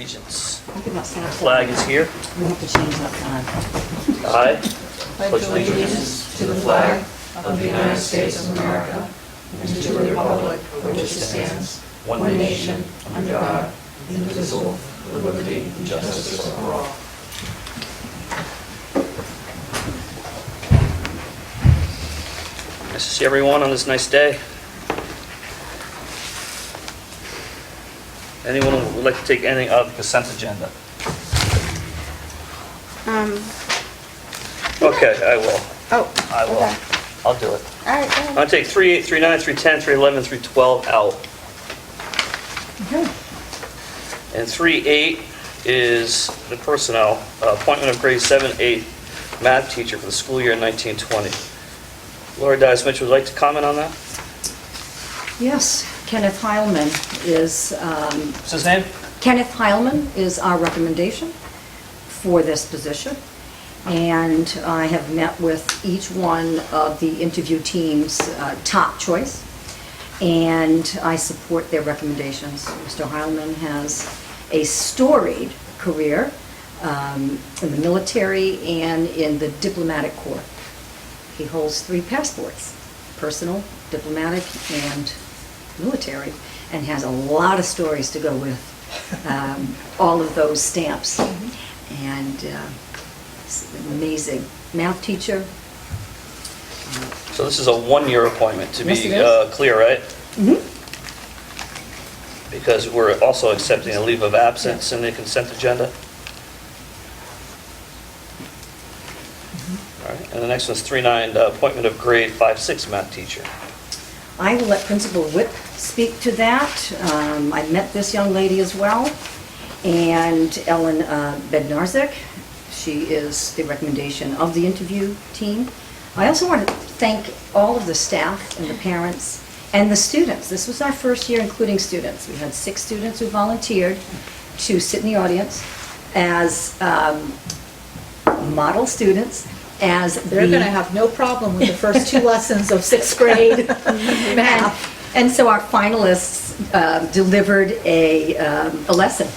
allegiance. I think that's The not flag is here. We have to change that time. I pledge allegiance to the flag of the United States of America and to the republic for which it stands, one nation, under God, indivisible, with liberty and justice for all. Nice to see everyone on this nice day. Anyone who would like to take anything out of the consent agenda? Okay, I will. Oh, I will. okay. I'll do it. All right, go ahead. I'll take 3, 8, 3, 9, 3, 10, 3, 11, 3, 12 out. And 3, 8 is the personnel, appointment of grade 7, 8 math teacher for the school year 1920. Laura Dias Mitchell would like to comment on that? Yes, Kenneth Heilman is, What's his name? Kenneth Heilman is our recommendation for this position. And I have met with each one of the interview team's top choice, and I support their recommendations. Mr. Heilman has a storied career in the military and in the diplomatic corps. He holds 3 passports, personal, diplomatic, and military, and has a lot of stories to go with all of those stamps. And he's an amazing math teacher. So this is a 1-year appointment, to Yes, be it is. clear, right? Mhm. Because we're also accepting a leave of absence in the consent agenda. All right, and the next one's 3, 9, appointment of grade 5, 6 math teacher. I will let Principal Whip speak to that. I met this young lady as well, and Ellen Bednarzik. She is the recommendation of the interview team. I also want to thank all of the staff and the parents and the students. This was our first year including students. We had 6 students who volunteered to sit in the audience as model students, as They're going to have no problem with the first 2 lessons of 6th grade math. And so our finalists delivered a lesson.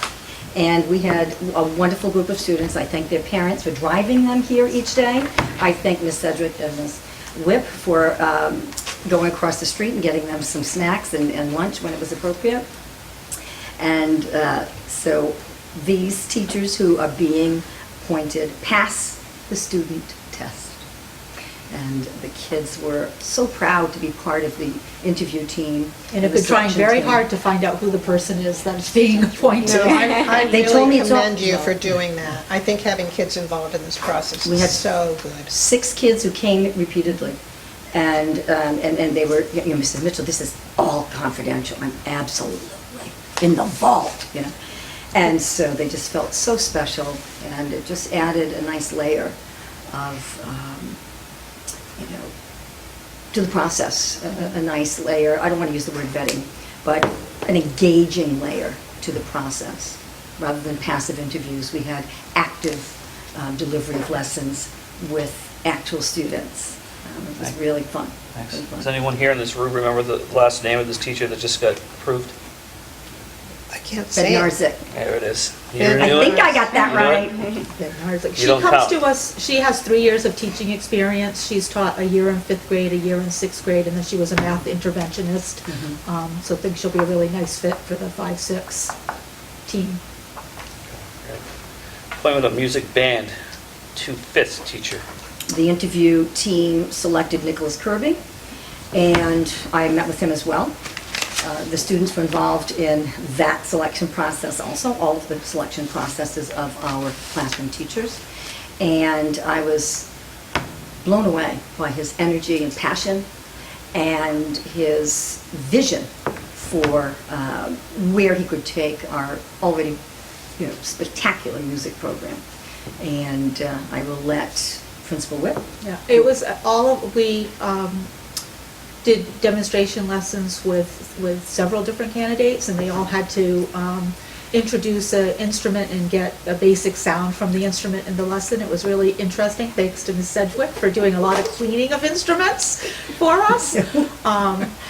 And we had a wonderful group of students. I thank their parents for driving them here each day. I thank Ms. Sedgwick and Ms. Whip for going across the street and getting them some snacks and lunch when it was appropriate. And so these teachers who are being appointed pass the student test. And the kids were so proud to be part of the interview team. And if the they're trying selection very team. hard to find out who the person is that's being appointed. No, I They told me really it's all- commend you for doing that. I think having kids involved in this process We had is so good. 6 kids who came repeatedly, and they were, you know, Mrs. Mitchell, this is all confidential. I'm absolutely in the vault, you know. And so they just felt so special, and it just added a nice layer of, you know, to the process, a nice layer. I don't want to use the word vetting, but an engaging layer to the process. Rather than passive interviews, we had active delivery of lessons with actual students. It was really fun. Thanks. Really fun. Does anyone here in this room remember the last name of this teacher that just got approved? I can't say it. Bednarzik. There it is. You I knew I it? think I got that You knew right. it? She don't comes count. to us, she has 3 years of teaching experience. She's taught a year in 5th grade, a year in 6th grade, and then she was a math interventionist. So I think she'll be a really nice fit for the 5-6 team. Appointment of music band to 5th teacher. The interview team selected Nicholas Kirby, and I met with him as well. The students were involved in that selection process also, all of the selection processes of our classroom teachers. And I was blown away by his energy and passion and his vision for where he could take our already, you know, spectacular music program. And I will let Principal Whip. Yeah, it was we did demonstration lessons with several different candidates, and they all had to introduce an instrument and get a basic sound from the instrument in the lesson. It was really interesting. Thanks to Ms. Sedgwick for doing a lot of cleaning of instruments for us.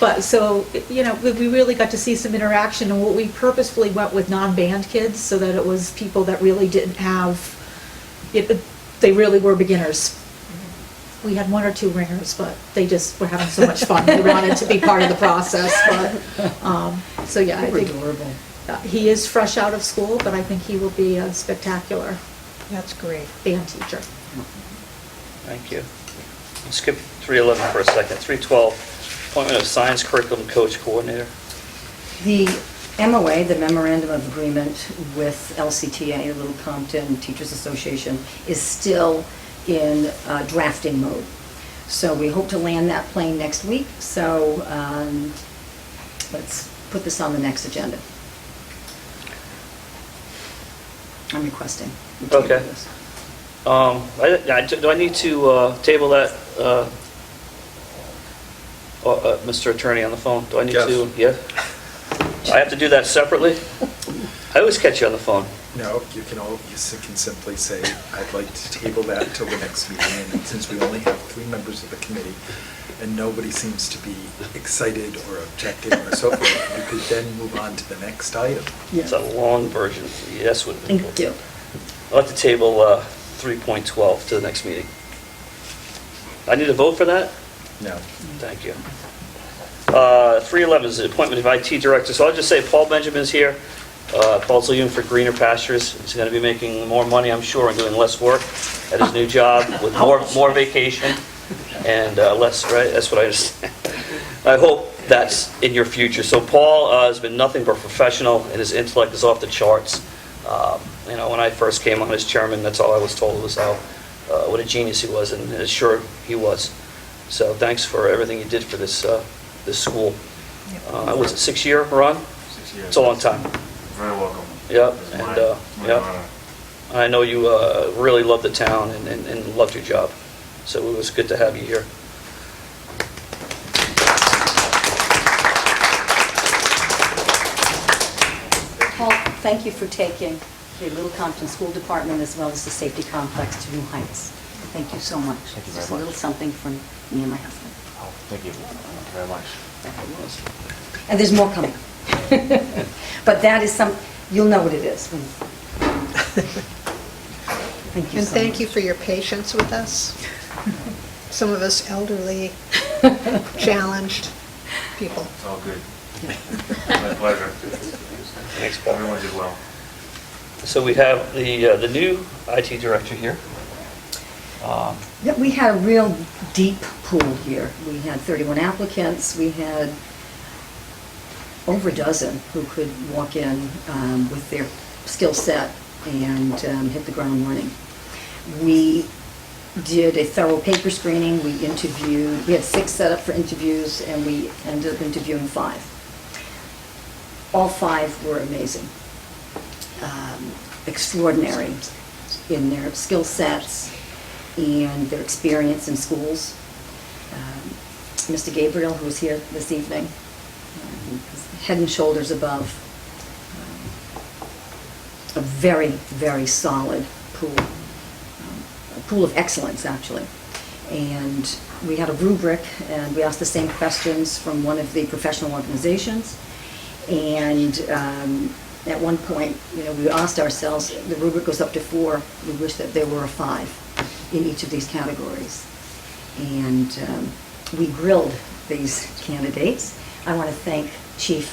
But so, you know, we really got to see some interaction, and what we purposefully went with non-band kids so that it was people that really didn't have, they really were beginners. We had 1 or 2 ringers, but they just were having so much fun. They wanted to be part of the process. But, so yeah, I They were think adorable. he is fresh out of school, but I think he will be a spectacular That's great. band teacher. Thank you. Skip 311 for a second. 312, appointment of science curriculum coach coordinator. The MOA, the Memorandum of Agreement with LCTA, Little Compton Teachers Association, is still in drafting mode. So we hope to land that plane next week, so let's put this on the next agenda. I'm requesting. we table Okay. this. Do I need to table that, Mr. Attorney on the phone? Do I need to? Yeah? I have to do that separately? I always catch you on the phone. No, you can simply say, I'd like to table that till the next meeting, and since we only have 3 members of the committee, and nobody seems to be excited or objecting or so forth, you could then move on to the next item. It's a long version. Yes would be. Thank you. I'd like to table 3.12 to the next meeting. I need a vote for that? No. Thank you. 311 is the appointment of IT director. So I'll just say Paul Benjamin's here. Paul's leaving for greener pastures. He's going to be making more money, I'm sure, and doing less work at his new job with more vacation and less, right? That's what I understand. I hope that's in your future. So Paul has been nothing but professional, and his intellect is off the charts. You know, when I first came on as chairman, that's all I was told was how, what a genius he was, and sure he was. So thanks for everything you did for this school. Was it 6-year run? 6 years. It's a long time. Very welcome. Yep, It's and, my yep. honor. I know you really loved the town and loved your job, so it was good to have you here. Paul, thank you for taking the Little Compton School Department as well as the safety complex to new heights. Thank you so much. Thank you very Just a much. little something from me and my husband. Oh, thank you. Thank you very much. And there's more coming. But that is you'll know what it is. Thank you And so thank much. you for your patience with us. Some of us elderly, challenged people. It's all good. My pleasure. Thanks, Paul. Everyone did well. So we have the new IT director here. Yeah, we had a real deep pool here. We had 31 applicants. We had over a dozen who could walk in with their skill set and hit the ground running. We did a thorough paper screening. We had 6 set up for interviews, and we ended up interviewing 5. All 5 were amazing, extraordinary in their skill sets and their experience in schools. Mr. Gabriel, who was here this evening, head and shoulders above a very, very solid pool, a pool of excellence, actually. And we had a rubric, and we asked the same questions from one of the professional organizations. And at one point, you know, we asked ourselves, the rubric goes up to 4, we wish that there were a 5 in each of these categories. And we grilled these candidates. I want to thank Chief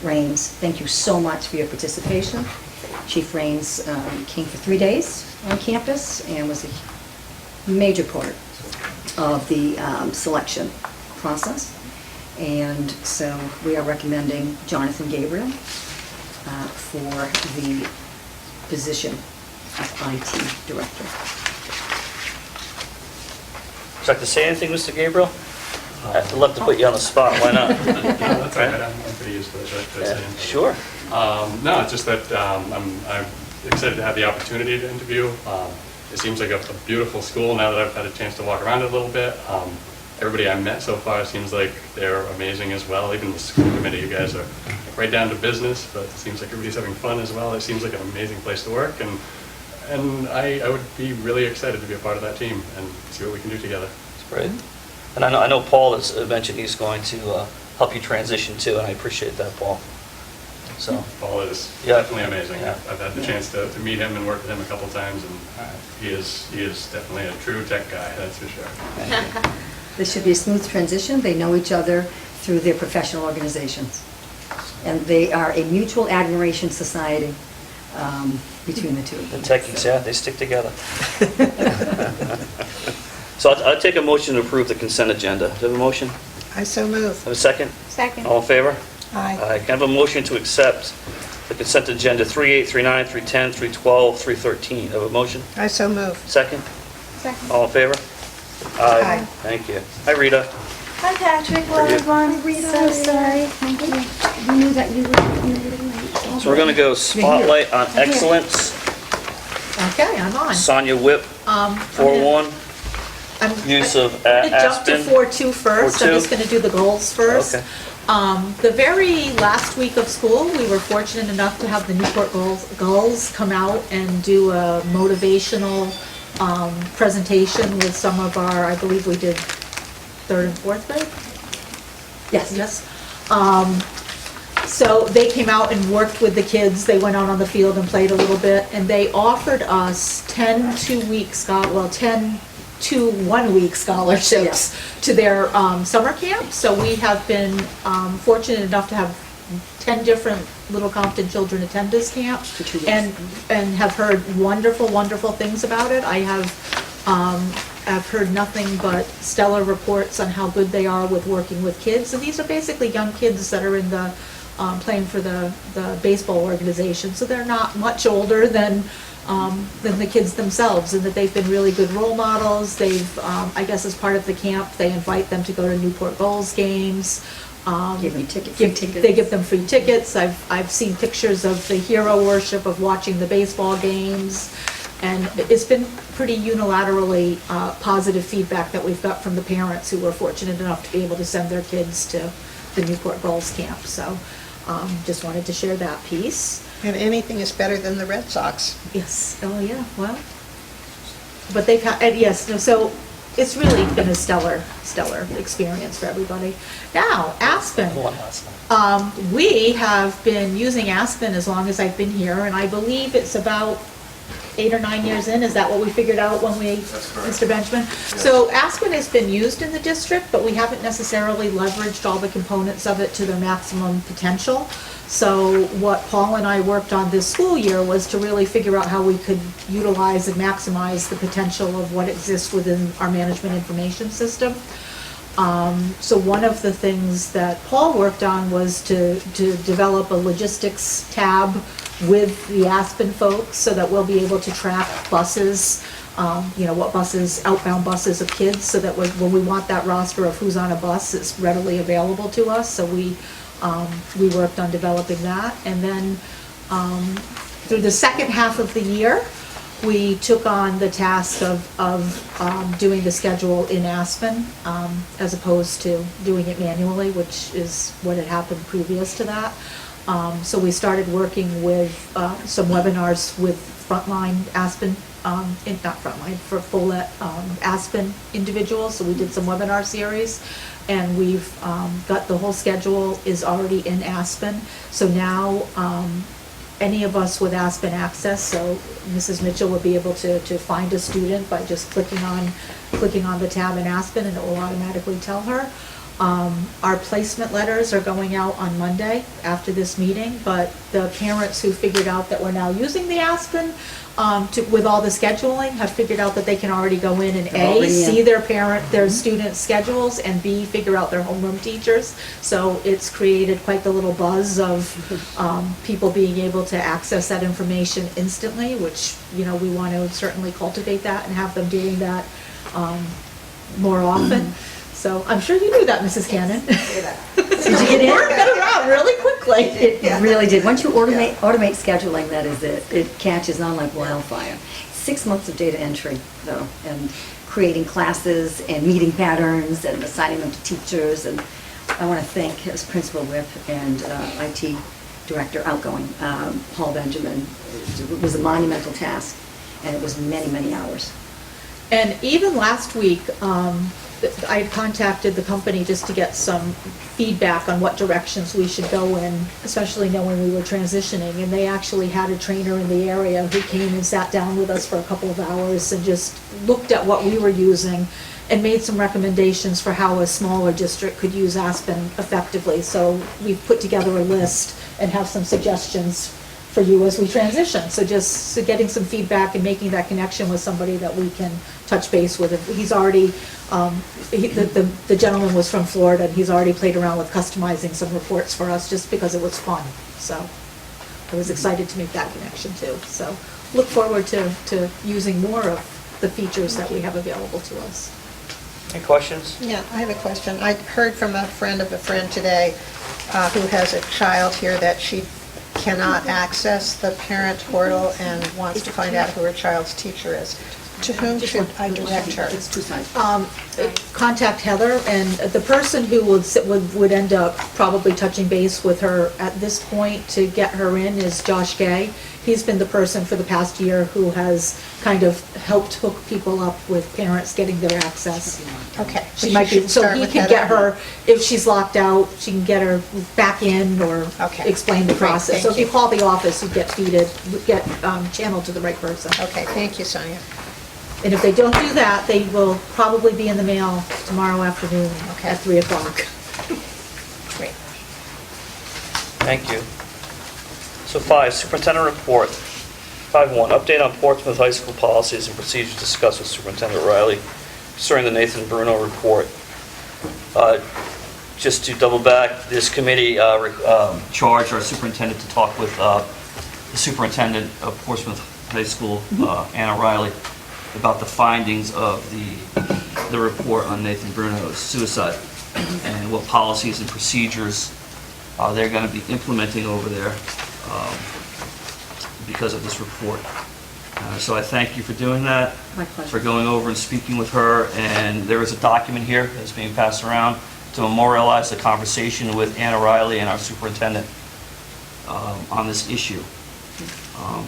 Raines. Thank you so much for your participation. Chief Raines came for 3 days on campus and was a major part of the selection process. And so we are recommending Jonathan Gabriel for the position of IT director. Would you like to say anything, Mr. Gabriel? I'd love to put you on the spot. Why not? That's all right. I'm pretty used to it. Yeah, sure. No, it's just that I'm excited to have the opportunity to interview. It seems like a beautiful school now that I've had a chance to walk around it a little bit. everybody I've met so far seems like they're amazing as well. Even the school committee, you guys are right down to business, but it seems like everybody's having fun as well. It seems like an amazing place to work, and I would be really excited to be a part of that team and see what we can do together. It's great. And I know Paul has mentioned he's going to help you transition too, and I appreciate that, Paul. So, Paul is Yeah. definitely amazing. Yeah. I've had the chance to meet him and work with him a couple times, and he is definitely a true tech guy, that's for sure. This should be a smooth transition. They know each other through their professional organizations. And they are a mutual admiration society between the two. the techies, yeah, they stick together. So I'll take a motion to approve the consent agenda. Do you have a motion? I so move. Have a second? Second. All in favor? Aye. Can I have a motion to accept the consent agenda 38, 39, 310, 312, 313? Have a motion? I so move. Second? Second. All in favor? Aye. Thank you. Hi, Rita. Hi, Patrick. Hello, Are you- everyone. So sorry. Thank you. We knew that you were really late. So we're going to go spotlight on excellence. Okay, I'm on. Sonia Whip, I'm 4-1. I'm Use of gonna jump to Aspen. 4-2 first. 4-2. I'm just gonna do the goals first. Okay. The very last week of school, we were fortunate enough to have the Newport Gulls come out and do a motivational presentation with some of our, I believe we did 3rd and 4th grade? Yes. Yes. So they came out and worked with the kids. They went out on the field and played a little bit, and they offered us 10 2-week 10 2 1-week scholarships to their summer camp. So we have been fortunate enough to have 10 different Little Compton children attend this camp, For 2 weeks. and have heard wonderful, wonderful things about it. I've heard nothing but stellar reports on how good they are with working with kids. And these are basically young kids that are in the, playing for the baseball organization. So they're not much older than the kids themselves, and that they've been really good role models. They've, I guess as part of the camp, they invite them to go to Newport Gulls games. Give them free tickets. They give them free tickets. I've seen pictures of the hero worship of watching the baseball games. And it's been pretty unilaterally positive feedback that we've got from the parents who were fortunate enough to be able to send their kids to the Newport Gulls camp. So just wanted to share that piece. And anything is better than the Red Sox. Yes, oh yeah, well, but they've had, and yes, no, so it's really been a stellar experience for everybody. Now, Aspen. One last one. We have been using Aspen as long as I've been here, and I believe it's about 8 or 9 years in. Is that what we figured out when we, That's correct. Mr. Benjamin? So Aspen has been used in the district, but we haven't necessarily leveraged all the components of it to their maximum potential. So what Paul and I worked on this school year was to really figure out how we could utilize and maximize the potential of what exists within our management information system. So one of the things that Paul worked on was to develop a logistics tab with the Aspen folks so that we'll be able to track buses, what buses, outbound buses of kids, so that when we want that roster of who's on a bus, it's readily available to us. So we worked on developing that. And then through the second half of the year, we took on the task of doing the schedule in Aspen, as opposed to doing it manually, which is what had happened previous to that. So we started working with some webinars with Frontline Aspen, not Frontline, for Follett Aspen individuals. So we did some webinar series, and we've got the whole schedule is already in Aspen. So now any of us with Aspen access, so Mrs. Mitchell will be able to find a student by just clicking on the tab in Aspen, and it will automatically tell her. Our placement letters are going out on Monday after this meeting, but the parents who figured out that we're now using the Aspen with all the scheduling have figured out that they can already go in and They're already see in. their student schedules, and B, figure out their homeroom teachers. So it's created quite the little buzz of people being able to access that information instantly, which, we want to certainly cultivate that and have them doing that more often. So I'm sure you knew that, Mrs. Cannon. Did you get in? Worked it around really quickly. It really did. Once you automate scheduling, that is it. It catches on like wildfire. 6 months of data entry, though, and creating classes and meeting patterns and assigning them to teachers. And I want to thank his principal whip and IT director outgoing, Paul Benjamin. It was a monumental task, and it was many, many hours. And even last week, I had contacted the company just to get some feedback on what directions we should go in, especially knowing we were transitioning. And they actually had a trainer in the area who came and sat down with us for a couple of hours and just looked at what we were using and made some recommendations for how a smaller district could use Aspen effectively. So we've put together a list and have some suggestions for you as we transition. So just getting some feedback and making that connection with somebody that we can touch base with. He's already, the gentleman was from Florida, and he's already played around with customizing some reports for us just because it was fun. So I was excited to make that connection too. So look forward to using more of the features that we have available to us. Any questions? Yeah, I have a question. I heard from a friend of a friend today who has a child here that she cannot access the parent portal and wants to find out who her child's teacher is. To whom should I direct her? It's two sides. Contact Heather, and the person who would end up probably touching base with her at this point to get her in is Josh Gay. He's been the person for the past year who has kind of helped hook people up with parents getting their access. Okay. She might be, so he can get her, if she's locked out, she can get her back in or Okay. explain the Great, process. thank So if you you. call the office, you get channeled to the right person. Okay, thank you, Sonia. And if they don't do that, they will probably be in the mail tomorrow afternoon Okay. at 3 o'clock. Great. Thank you. So 5, superintendent report. 5.1, update on Portsmouth High School policies and procedures discussed with Superintendent Riley concerning the Nathan Bruno report. Just to double back, this committee charged our superintendent to talk with the superintendent of Portsmouth High School, Anna Riley, about the findings of the report on Nathan Bruno's suicide and what policies and procedures they're going to be implementing over there because of this report. So I thank you for doing that. My pleasure. For going over and speaking with her. And there is a document here that's being passed around to memorialize the conversation with Anna Riley and our superintendent on this issue.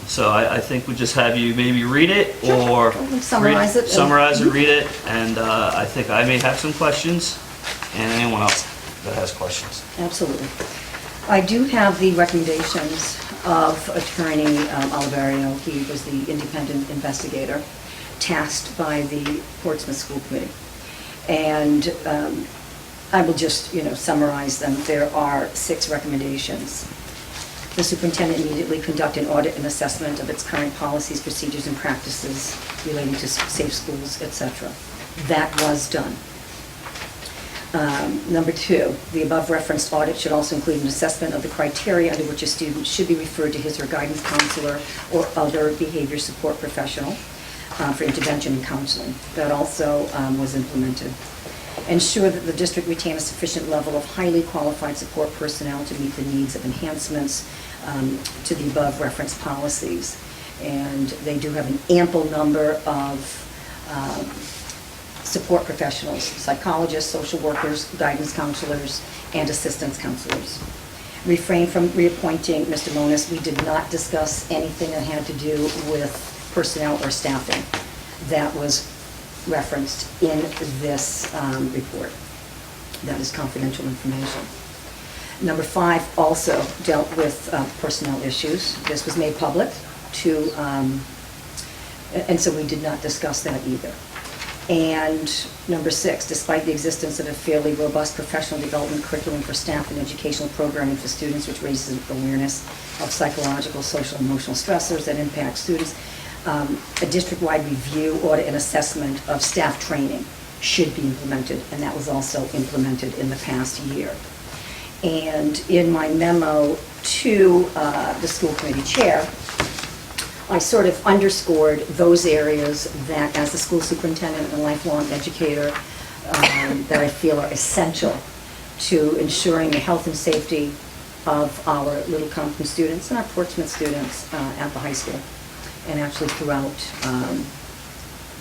So I think we just have you maybe read it or Summarize it. Summarize it, read it, and I think I may have some questions, and anyone else that has questions. Absolutely. I do have the recommendations of Attorney Oliverio. He was the independent investigator tasked by the Portsmouth School Committee. And I will just, summarize them. There are 6 recommendations. The superintendent immediately conduct an audit and assessment of its current policies, procedures, and practices relating to safe schools, etc. That was done. Number 2, the above referenced audit should also include an assessment of the criteria under which a student should be referred to his or her guidance counselor or other behavior support professional for intervention and counseling. That also was implemented. Ensure that the district retain a sufficient level of highly qualified support personnel to meet the needs of enhancements to the above referenced policies. And they do have an ample number of support professionals, psychologists, social workers, guidance counselors, and assistance counselors. Refrain from reappointing Mr. Monis. We did not discuss anything that had to do with personnel or staffing. That was referenced in this report. That is confidential information. Number 5 also dealt with personnel issues. This was made public to, and so we did not discuss that either. And number 6, despite the existence of a fairly robust professional development curriculum for staff and educational programming for students, which raises awareness of psychological, social, and emotional stressors that impact students, a district-wide review, audit, and assessment of staff training should be implemented, and that was also implemented in the past year. And in my memo to the school committee chair, I sort of underscored those areas that, as the school superintendent and lifelong educator, that I feel are essential to ensuring the health and safety of our Little Compton students and our Portsmouth students at the high school, and actually throughout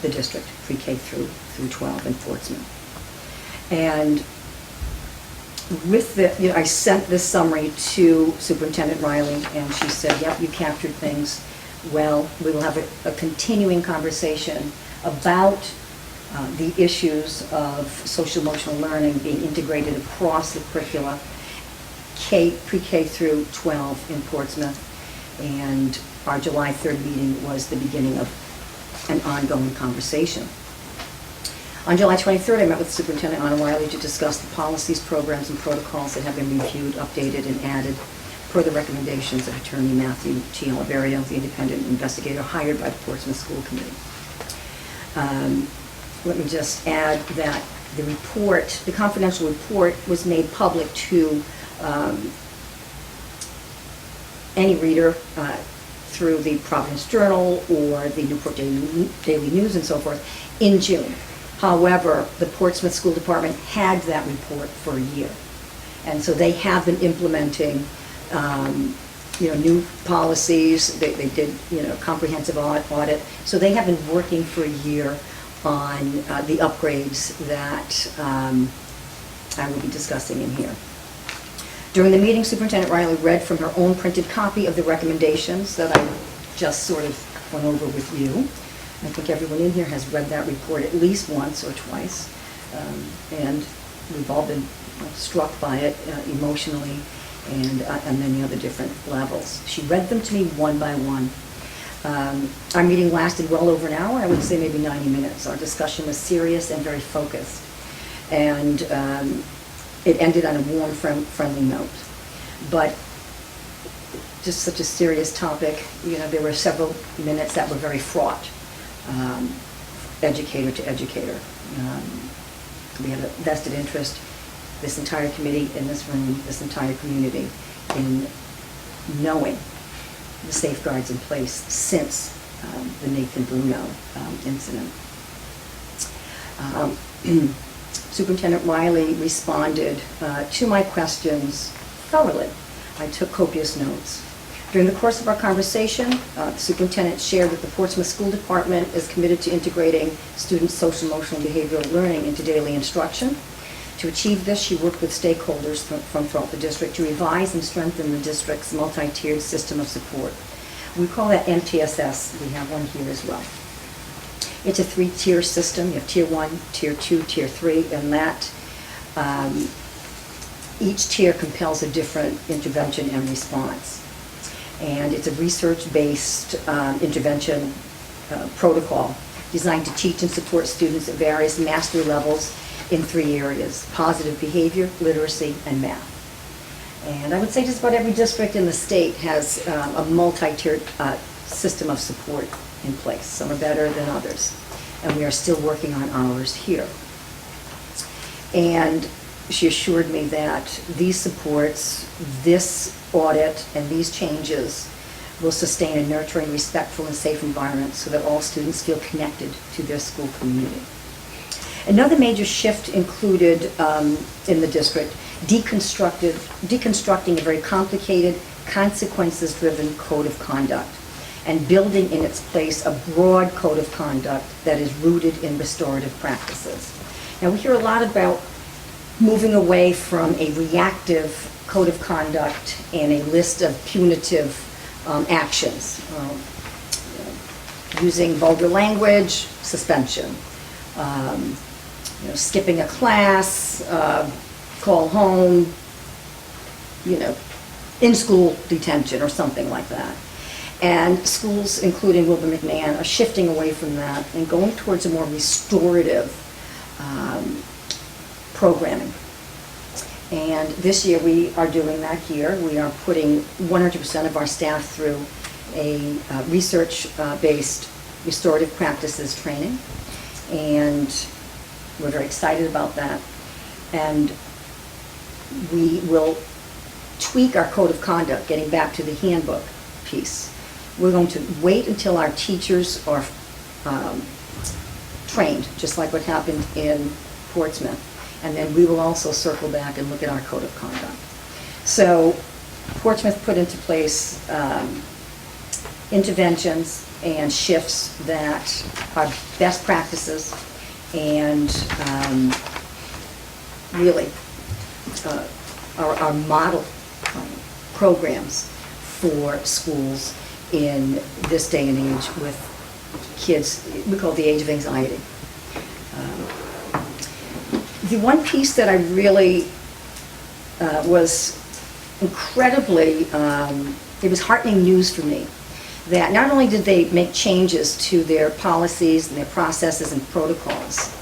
the district, pre-K through 12 in Portsmouth. And with I sent this summary to Superintendent Riley, and she said, yep, you captured things well. We will have a continuing conversation about the issues of social emotional learning being integrated across the curricula, pre-K through 12 in Portsmouth. And our July 3rd meeting was the beginning of an ongoing conversation. On July 23rd, I met with Superintendent Anna Wiley to discuss the policies, programs, and protocols that have been reviewed, updated, and added per the recommendations of Attorney Matthew T. Oliverio, the independent investigator hired by the Portsmouth School Committee. Let me just add that the report, the confidential report, was made public to any reader through the Providence Journal or the Newport Daily News and so forth in June. However, the Portsmouth School Department had that report for a year. And so they have been implementing new policies. They did, comprehensive audit. So they have been working for a year on the upgrades that I will be discussing in here. During the meeting, Superintendent Riley read from her own printed copy of the recommendations that I just sort of went over with you. I think everyone in here has read that report at least once or twice, and we've all been struck by it emotionally and on many other different levels. She read them to me one by one. Our meeting lasted well over an hour, I would say maybe 90 minutes. Our discussion was serious and very focused. And it ended on a warm, friendly note. But just such a serious topic, there were several minutes that were very fraught, educator to educator. We had a vested interest, this entire committee in this room, this entire community, in knowing the safeguards in place since the Nathan Bruno incident. Superintendent Riley responded to my questions thoroughly. I took copious notes. During the course of our conversation, the superintendent shared that the Portsmouth School Department is committed to integrating students' social, emotional, and behavioral learning into daily instruction. To achieve this, she worked with stakeholders from throughout the district to revise and strengthen the district's multi-tiered system of support. We call that MTSS. We have one here as well. It's a 3-tier system. You have Tier 1, Tier 2, Tier 3, and that each tier compels a different intervention and response. And it's a research-based intervention protocol designed to teach and support students at various mastery levels in 3 areas: positive behavior, literacy, and math. And I would say just about every district in the state has a multi-tiered system of support in place. Some are better than others, and we are still working on ours here. And she assured me that these supports, this audit, and these changes will sustain a nurturing, respectful, and safe environment so that all students feel connected to their school community. Another major shift included in the district deconstructing a very complicated, consequences-driven code of conduct and building in its place a broad code of conduct that is rooted in restorative practices. Now, we hear a lot about moving away from a reactive code of conduct and a list of punitive actions, using vulgar language, suspension, skipping a class, call home, in-school detention or something like that. And schools, including Wilbur McMahon, are shifting away from that and going towards a more restorative programming. And this year we are doing that here. We are putting 100% of our staff through a research-based restorative practices training. And we're very excited about that. And we will tweak our code of conduct, getting back to the handbook piece. We're going to wait until our teachers are trained, just like what happened in Portsmouth. And then we will also circle back and look at our code of conduct. So Portsmouth put into place interventions and shifts that are best practices and really are model programs for schools in this day and age with kids, we call it the age of anxiety. The one piece that I really was incredibly, it was heartening news for me, that not only did they make changes to their policies and their processes and protocols,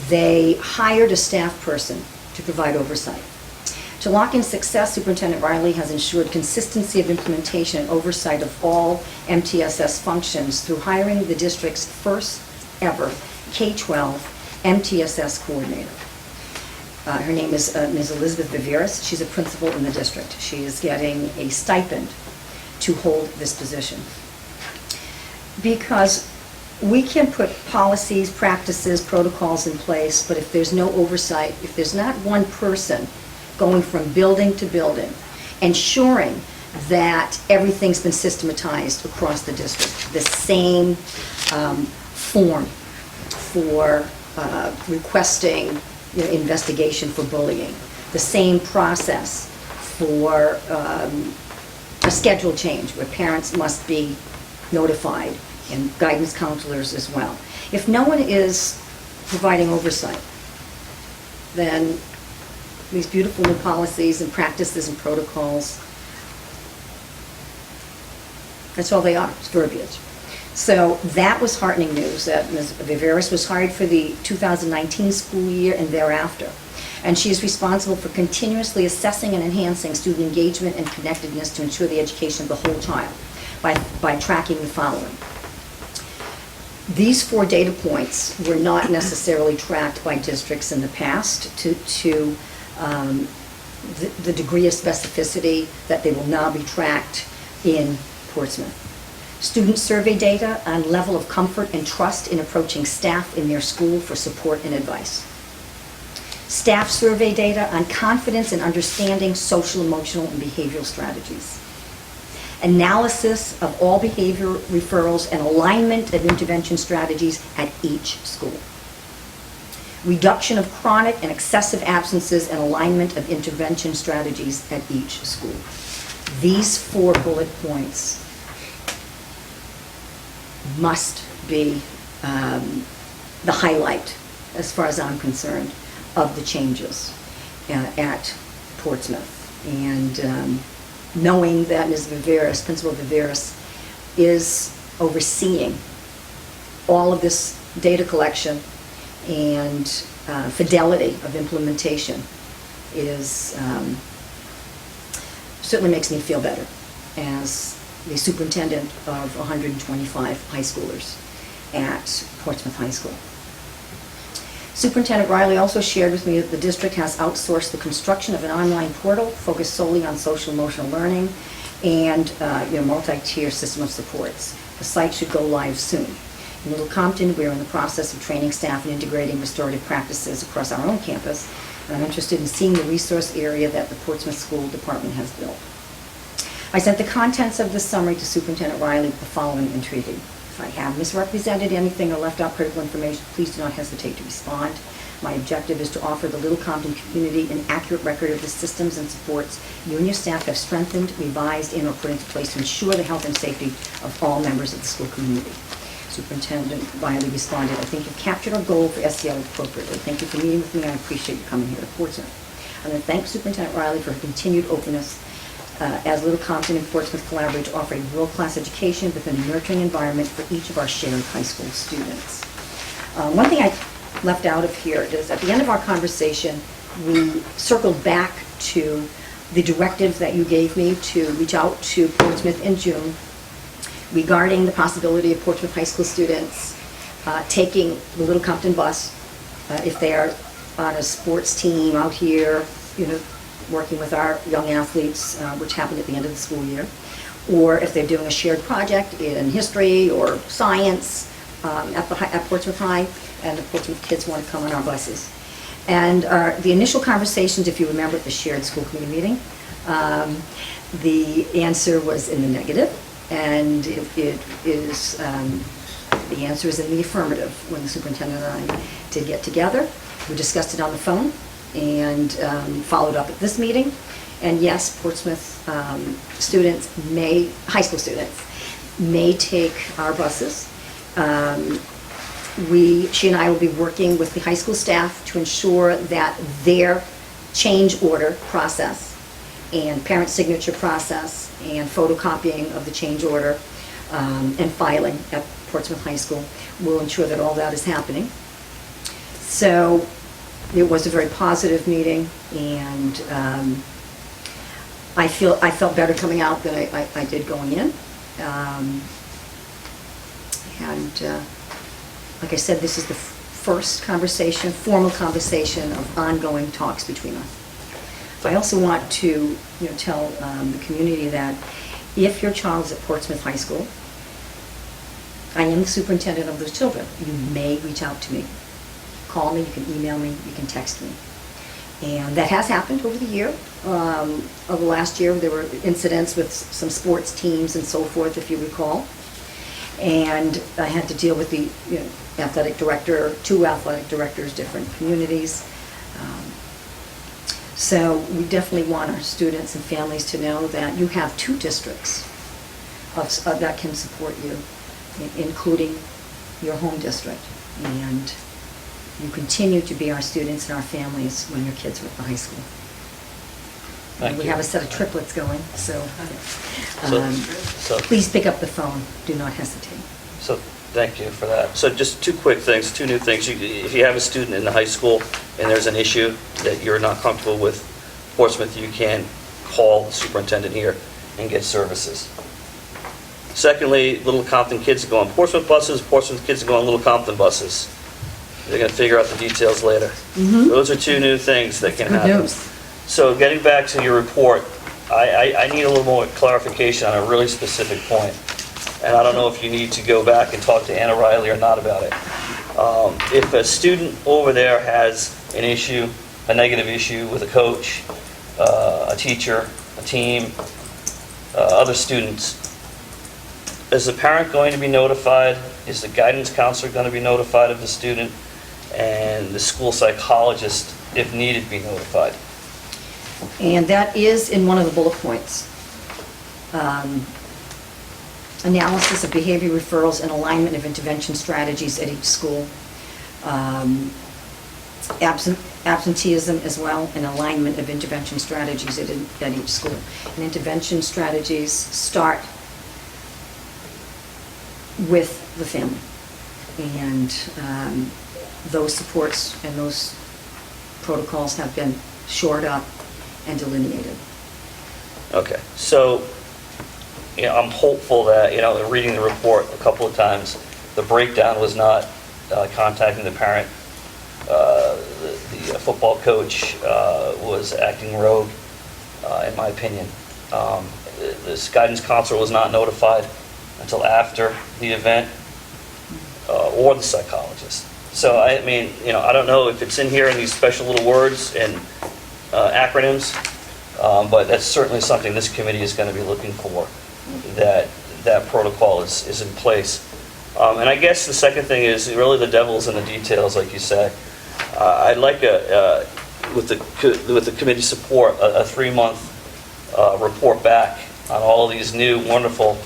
they hired a staff person to provide oversight. To lock in success, Superintendent Riley has ensured consistency of implementation and oversight of all MTSS functions through hiring the district's first ever K-12 MTSS coordinator. Her name is Ms. Elizabeth Viveris. She's a principal in the district. She is getting a stipend to hold this position. Because we can put policies, practices, protocols in place, but if there's no oversight, if there's not one person going from building to building, ensuring that everything's been systematized across the district, the same form for requesting investigation for bullying, the same process for a schedule change where parents must be notified and guidance counselors as well. If no one is providing oversight, then these beautiful new policies and practices and protocols, that's all they are, it's verbiage. So that was heartening news, that Ms. Viveris was hired for the 2019 school year and thereafter. And she is responsible for continuously assessing and enhancing student engagement and connectedness to ensure the education of the whole child by tracking the following. These 4 data points were not necessarily tracked by districts in the past to the degree of specificity that they will now be tracked in Portsmouth. Student survey data on level of comfort and trust in approaching staff in their school for support and advice. Staff survey data on confidence in understanding social, emotional, and behavioral strategies. Analysis of all behavior referrals and alignment of intervention strategies at each school. Reduction of chronic and excessive absences and alignment of intervention strategies at each school. These 4 bullet points must be the highlight, as far as I'm concerned, of the changes at Portsmouth. And knowing that Ms. Viveris, Principal Viveris, is overseeing all of this data collection and fidelity of implementation is certainly makes me feel better as the superintendent of 125 high schoolers at Portsmouth High School. Superintendent Riley also shared with me that the district has outsourced the construction of an online portal focused solely on social emotional learning and multi-tier system of supports. The site should go live soon. In Little Compton, we're in the process of training staff and integrating restorative practices across our own campus, and I'm interested in seeing the resource area that the Portsmouth School Department has built. I sent the contents of this summary to Superintendent Riley with the following entreaty. If I have misrepresented anything or left out critical information, please do not hesitate to respond. My objective is to offer the Little Compton community an accurate record of the systems and supports you and your staff have strengthened, revised, and or put into place to ensure the health and safety of all members of the school community. Superintendent Riley responded, I think you've captured our goal for SEL appropriately. Thank you for meeting with me. I appreciate you coming here to Portsmouth. I'm going to thank Superintendent Riley for her continued openness as Little Compton and Portsmouth collaborate to offer a world-class education within a nurturing environment for each of our shared high school students. One thing I left out of here is at the end of our conversation, we circled back to the directive that you gave me to reach out to Portsmouth in June regarding the possibility of Portsmouth high school students taking the Little Compton bus if they are on a sports team out here, working with our young athletes, which happened at the end of the school year, or if they're doing a shared project in history or science at Portsmouth High, and the Portsmouth kids want to come on our buses. And the initial conversations, if you remember, at the shared school committee meeting, the answer was in the negative. And it is, the answer is in the affirmative. When the superintendent and I did get together, we discussed it on the phone and followed up at this meeting. And yes, Portsmouth students may, high school students, may take our buses. She and I will be working with the high school staff to ensure that their change order process and parent signature process and photocopying of the change order and filing at Portsmouth High School will ensure that all that is happening. So it was a very positive meeting, and I felt better coming out than I did going in. Like I said, this is the first conversation, formal conversation of ongoing talks between us. I also want to, tell the community that if your child is at Portsmouth High School, I am the superintendent of those children. You may reach out to me. Call me, you can email me, you can text me. And that has happened over the year. Over the last year, there were incidents with some sports teams and so forth, if you recall. And I had to deal with the athletic director, two athletic directors, different communities. So we definitely want our students and families to know that you have two districts that can support you, including your home district. And you continue to be our students and our families when your kids are at the high school. Thank We you. have a set of triplets going, so So- please pick up the phone. Do not hesitate. So, thank you for that. So just two quick things, two new things. If you have a student in the high school and there's an issue that you're not comfortable with Portsmouth, you can call the superintendent here and get services. Secondly, Little Compton kids go on Portsmouth buses, Portsmouth kids go on Little Compton buses. They're going to figure out the details later. Those are two new things that can Good happen. news. So getting back to your report, I need a little more clarification on a really specific point. And I don't know if you need to go back and talk to Anna Riley or not about it. If a student over there has an issue, a negative issue with a coach, a teacher, a team, other students, is the parent going to be notified? Is the guidance counselor going to be notified of the student? And the school psychologist, if needed, be notified? And that is in one of the bullet points. Analysis of behavior referrals and alignment of intervention strategies at each school. Absenteeism as well, and alignment of intervention strategies at each school. And intervention strategies start with the family. And those supports and those protocols have been shored up and delineated. Okay, so, I'm hopeful that, reading the report a couple of times, the breakdown was not contacting the parent. The football coach was acting rogue, in my opinion. This guidance counselor was not notified until after the event, or the psychologist. So, I don't know if it's in here in these special little words and acronyms, but that's certainly something this committee is going to be looking for, that protocol is in place. And I guess the second thing is really the devil's in the details, like you say. I'd like with the committee support, a 3-month report back on all these new wonderful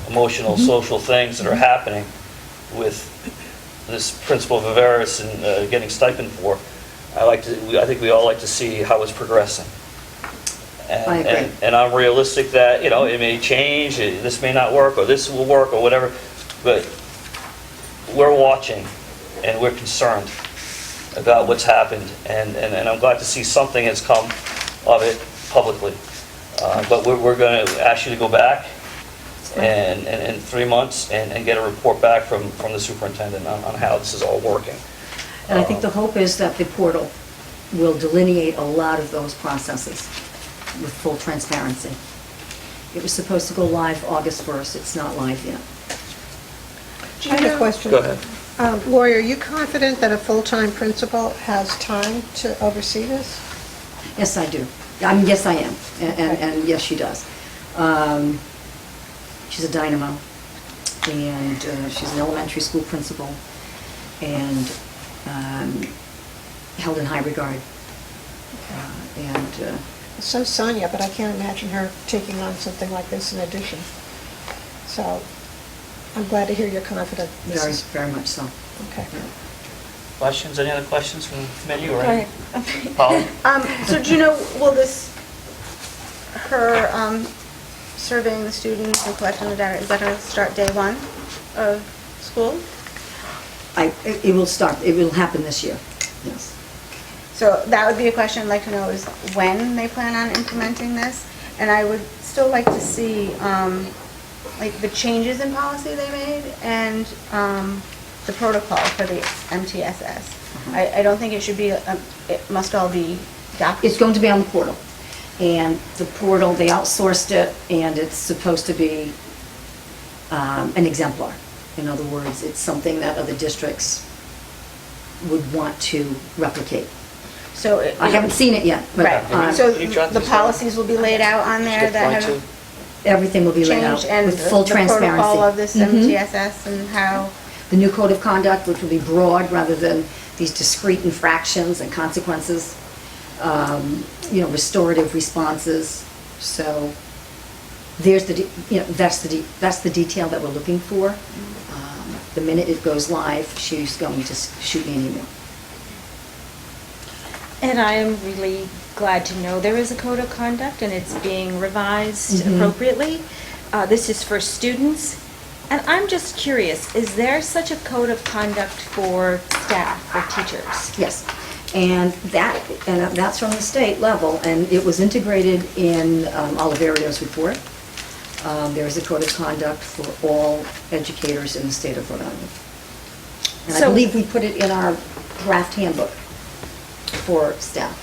emotional, social things that are happening with this Principal Viveris and getting stipend for. I think we all like to see how it's progressing. I agree. And I'm realistic that, it may change, this may not work, or this will work, or whatever, but we're watching, and we're concerned about what's happened, and I'm glad to see something has come of it publicly. But we're going to ask you to go back and in 3 months and get a report back from the superintendent on how this is all working. And I think the hope is that the portal will delineate a lot of those processes with full transparency. It was supposed to go live August 1st. It's not live yet. I have a question. Go ahead. Lori, are you confident that a full-time principal has time to oversee this? Yes, I do. Yes, I am. And yes, she does. She's a dynamo, and she's an elementary school principal, and held in high regard. And So Sonia, but I can't imagine her taking on something like this in addition. So I'm glad to hear you're confident. This very, is- very much so. Okay. Questions, any other questions from the committee or Right. any? Paul? So do you know, will this, her surveying the students and collecting the data, is that going to start day one of school? It will start, it will happen this year, yes. So that would be a question I'd like to know, is when they plan on implementing this? And I would still like to see, like, the changes in policy they made and the protocol for the MTSS. I don't think it should be, it must all be documented. It's going to be on the portal. And the portal, they outsourced it, and it's supposed to be an exemplar. In other words, it's something that other districts would want to replicate. So I haven't seen it yet, but Right, so Can you jot the this down? policies will be laid out on there that have everything will be laid out changed and with full the protocol transparency. of this Mhm. MTSS and how, The new code of conduct, which will be broad rather than these discrete infractions and consequences, restorative responses. So there's that's the detail that we're looking for. The minute it goes live, she's going to shoot me an email. And I am really glad to know there is a code of conduct and it's being revised Mhm. appropriately. This is for students. And I'm just curious, is there such a code of conduct for staff, for teachers? Yes, and that's from the state level, and it was integrated in Oliverio's report. There is a code of conduct for all educators in the state of Rhode Island. And I So- believe we put it in our draft handbook for staff.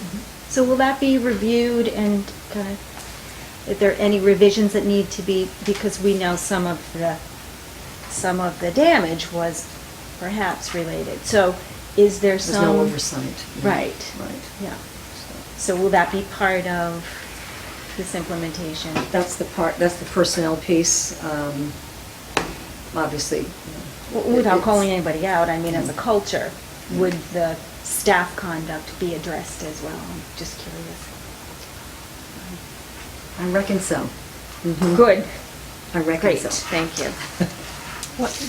So will that be reviewed and kind of, if there are any revisions that need to be, because we know some of the damage was perhaps related. So is there There's some? no oversight. Right. Right. Yeah. So will that be part of this implementation? That's the personnel piece, obviously. Without it's- calling anybody out, I mean, as a culture, would the staff conduct be addressed as well? I'm just curious. I reckon so. Mhm. Good. I reckon Great, so. thank you.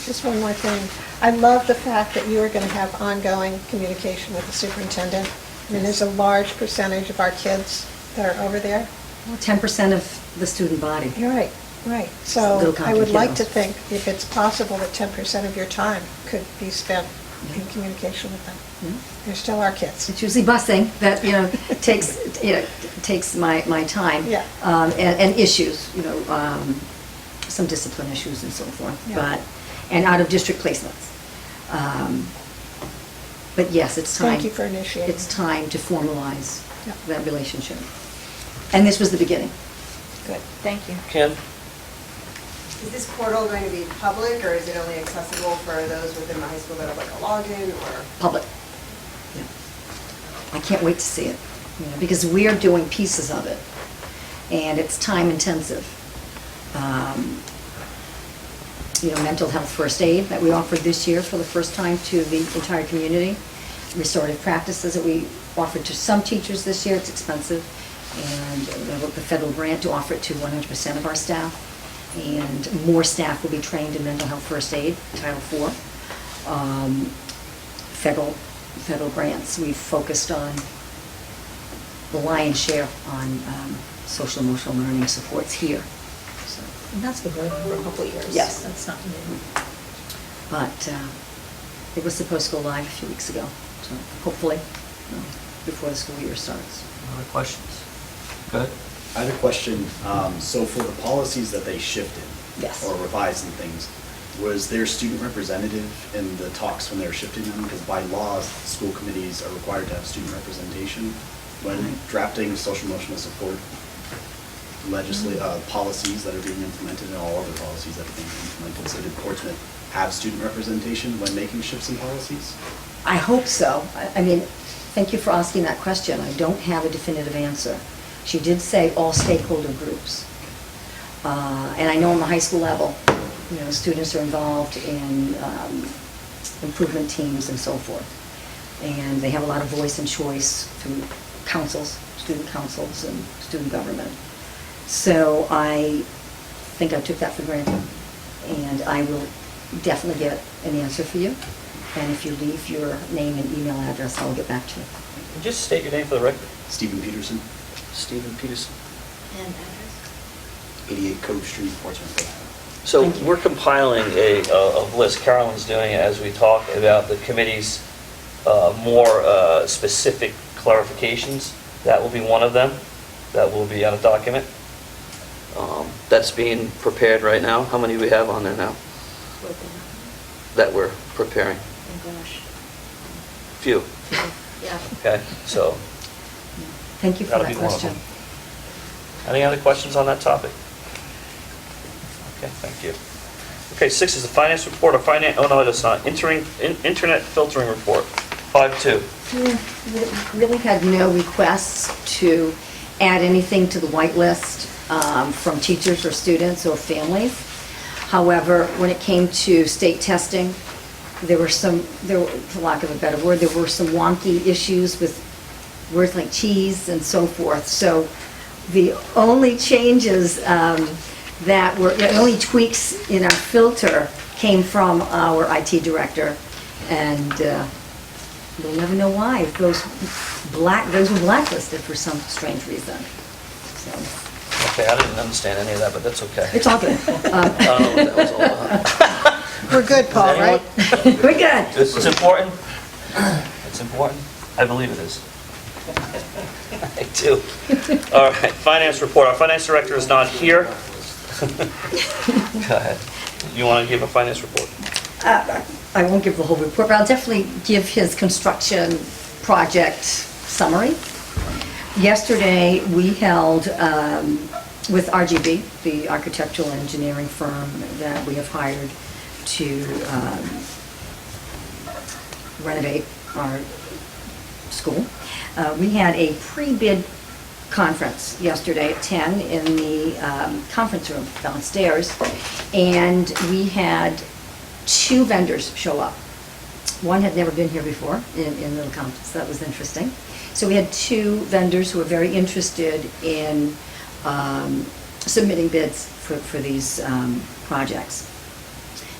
Just one more thing. I love the fact that you are going to have ongoing communication with the superintendent. I mean, there's a large percentage of our kids that are over there. 10% of the student body. You're right, right. It's a little So I would like to complicated. think if it's possible that 10% of your time could be spent in communication with them. They're still our kids. It's usually busing that, takes my time. Yeah. And issues, some discipline issues and so forth. Yeah. And out-of-district placements. But yes, it's time. Thank you for initiating. It's time to formalize Yeah. that relationship. And this was the beginning. Good. Thank you. Ken? Is this portal going to be public, or is it only accessible for those within the high school that have like a login, or? Public. Yeah. I can't wait to see it, because we are doing pieces of it, and it's time intensive. Mental health first aid that we offered this year for the first time to the entire community. Restorative practices that we offered to some teachers this year, it's expensive. And the federal grant to offer it to 100% of our staff. And more staff will be trained in mental health first aid, Title IV. Federal grants, we've focused on the lion's share on social emotional learning supports here. So, And that's been going on for a couple of years. Yes. That's not new. but it was supposed to go live a few weeks ago, so hopefully before the school year starts. Other questions? Good. I have a question. So for the policies that they shifted Yes. or revised and things, was there student representative in the talks when they were shifting them? Because by law, school committees are required to have student representation when drafting social emotional support policies that are being implemented and all other policies that are being implemented. So did Portsmouth have student representation when making shifts in policies? I hope so. I mean, thank you for asking that question. I don't have a definitive answer. She did say all stakeholder groups. And I know on the high school level, students are involved in improvement teams and so forth. And they have a lot of voice and choice through councils, student councils and student government. So I think I took that for granted, and I will definitely get an answer for you. And if you leave your name and email address, I'll get back to you. Just state your name for the record. Stephen Peterson, Stephen Peterson. And address? 88 Cove Street, Portsmouth, Rhode Island. So Thank you. we're compiling a list, Carolyn's doing it as we talk about the committee's more specific clarifications. That will be one of them. That will be on a document. That's being prepared right now. How many do we have on there now that we're preparing? Oh, gosh. Few. Yeah. Okay, so Thank you for that'll that be one of question. them. Any other questions on that topic? Okay, thank you. Okay, 6 is the finance report, oh no, that's not, internet filtering report, 5-2. We really had no requests to add anything to the whitelist from teachers or students or families. However, when it came to state testing, there were, for lack of a better word, there were some wonky issues with words like cheese and so forth. So the only changes the only tweaks in our filter came from our IT director, and we'll never know why. Those were blacklisted for some strange reason. So Okay, I didn't understand any of that, but that's okay. it's all good. I don't know what that was all about. We're good, Paul, right? We're good. This is important? It's important? I believe it is. I do. All right, finance report. Our finance director is not here. Go ahead. You want to give a finance report? I won't give the whole report, but I'll definitely give his construction project summary. Yesterday, we held with RGB, the architectural engineering firm that we have hired to renovate our school. We had a pre-bid conference yesterday at 10 in the conference room downstairs, and we had 2 vendors show up. One had never been here before in Little Compton, so that was interesting. So we had 2 vendors who were very interested in submitting bids for these projects.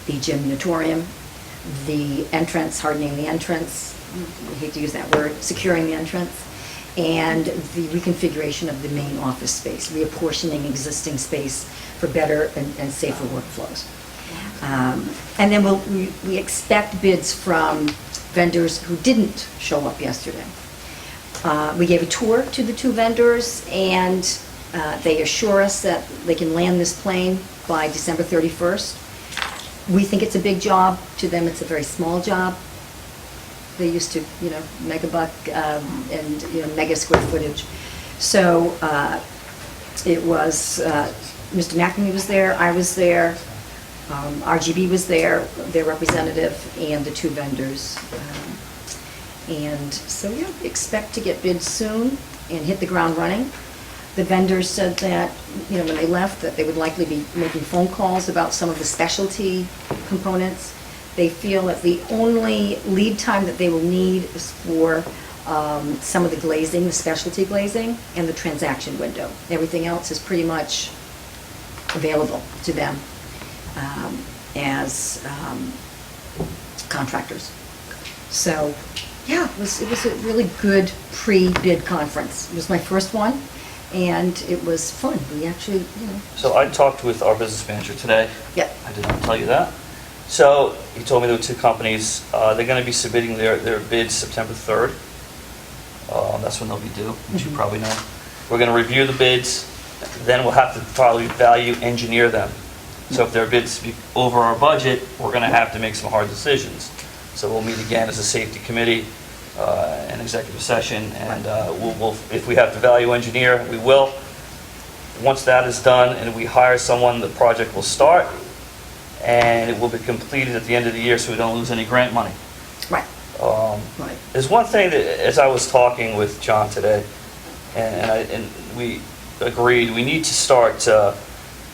The gym auditorium, the entrance, hardening the entrance, I hate to use that word, securing the entrance, and the reconfiguration of the main office space, reapportioning existing space for better and safer workflows. And then we expect bids from vendors who didn't show up yesterday. We gave a tour to the 2 vendors, and they assure us that they can land this plane by December 31st. We think it's a big job. To them, it's a very small job. They used to, mega buck and, mega square footage. So it was, Mr. McNamee was there, I was there, RGB was there, their representative, and the 2 vendors. And so, yeah, expect to get bids soon and hit the ground running. The vendors said that, when they left, that they would likely be making phone calls about some of the specialty components. They feel that the only lead time that they will need is for some of the glazing, the specialty glazing, and the transaction window. Everything else is pretty much available to them as contractors. So, yeah, it was a really good pre-bid conference. It was my first one, and it was fun. We actually, So I talked with our business manager today. Yep. I did not tell you that. So he told me there were 2 companies. They're going to be submitting their bids September 3rd. That's when they'll be due, which you probably know. We're going to review the bids. Then we'll have to probably value engineer them. So if their bids be over our budget, we're going to have to make some hard decisions. So we'll meet again as a safety committee, an executive session, and we'll, if we have to value engineer, we will. Once that is done and we hire someone, the project will start, and it will be completed at the end of the year so we don't lose any grant money. right, right. There's one thing that, as I was talking with John today, and we agreed, we need to start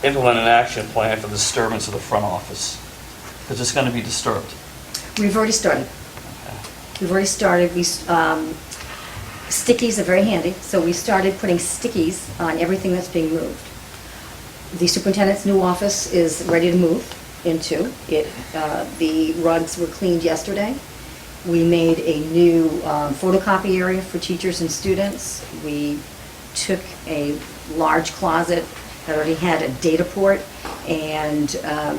implement an action plan for the disturbance of the front office? Because it's going to be disturbed. We've already started. We've already started. Stickies are very handy, so we started putting stickies on everything that's being moved. The superintendent's new office is ready to move into. The rugs were cleaned yesterday. We made a new photocopy area for teachers and students. We took a large closet that already had a data port and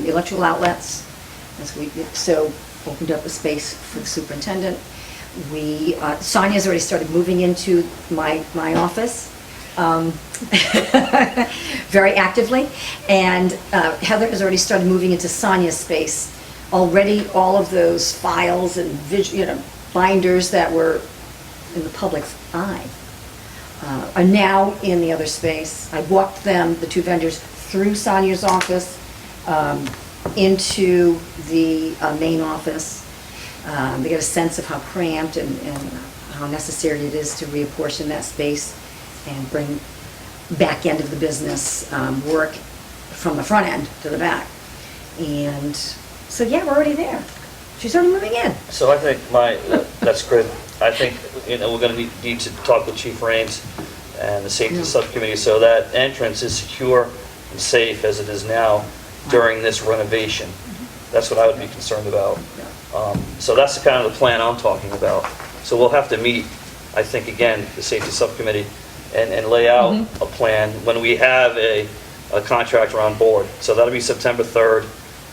electrical outlets. So opened up a space for the superintendent. Sonia's already started moving into my office very actively, and Heather has already started moving into Sonia's space. Already, all of those files and binders that were in the public's eye are now in the other space. I walked them, the two vendors, through Sonia's office into the main office. They get a sense of how cramped and how necessary it is to reapportion that space and bring back end of the business work from the front end to the back. And so, yeah, we're already there. She's already moving in. So I think that's good. I think, we're going to need to talk with Chief Raines and the safety subcommittee so that entrance is secure and safe as it is now during this renovation. That's what I would be concerned about. So that's the kind of the plan I'm talking about. So we'll have to meet, I think, again, the safety subcommittee and lay out a plan when we have a contractor on board. So that'll be September 3rd.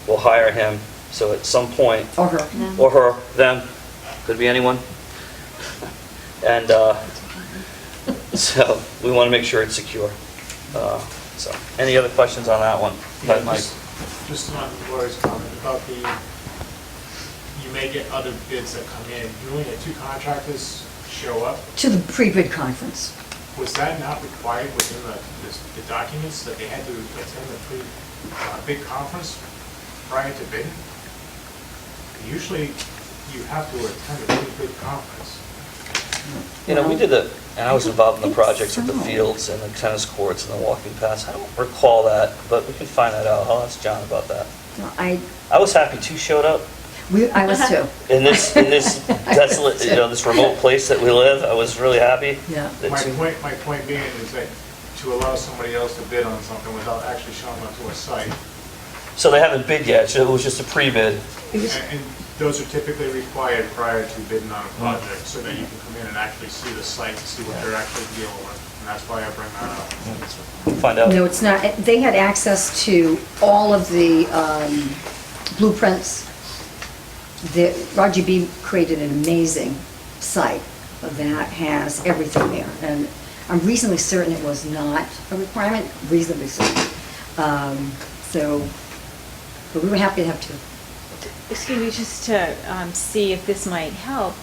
We'll hire him. So at some point, Or her. or her, them, could be anyone. And so we want to make sure it's secure. So any other questions on that one? Go ahead, Mike. Just on Laura's comment about you may get other bids that come in. You only had 2 contractors show up. To the pre-bid conference. Was that not required within the documents that they had to attend the bid conference prior to bidding? Usually, you have to attend a pre-bid conference. We did and I was involved in the projects with the fields and the tennis courts and the walking paths. I don't recall that, but we can find that out. I'll ask John about that. No, I was happy 2 showed up. I was too. In this desolate, this remote place that we live, I was really happy. Yeah. My point being is that to allow somebody else to bid on something without actually showing up to a site. So they haven't bid yet, so it was just a pre-bid. And those are typically required prior to bidding on a project, so that you can come in and actually see the site and see what they're actually dealing with. And that's why I bring that up. Find out. No, it's not. They had access to all of the blueprints. Roger B. created an amazing site that has everything there. And I'm reasonably certain it was not a requirement, reasonably certain. But we were happy to have 2. Excuse me, just to see if this might help,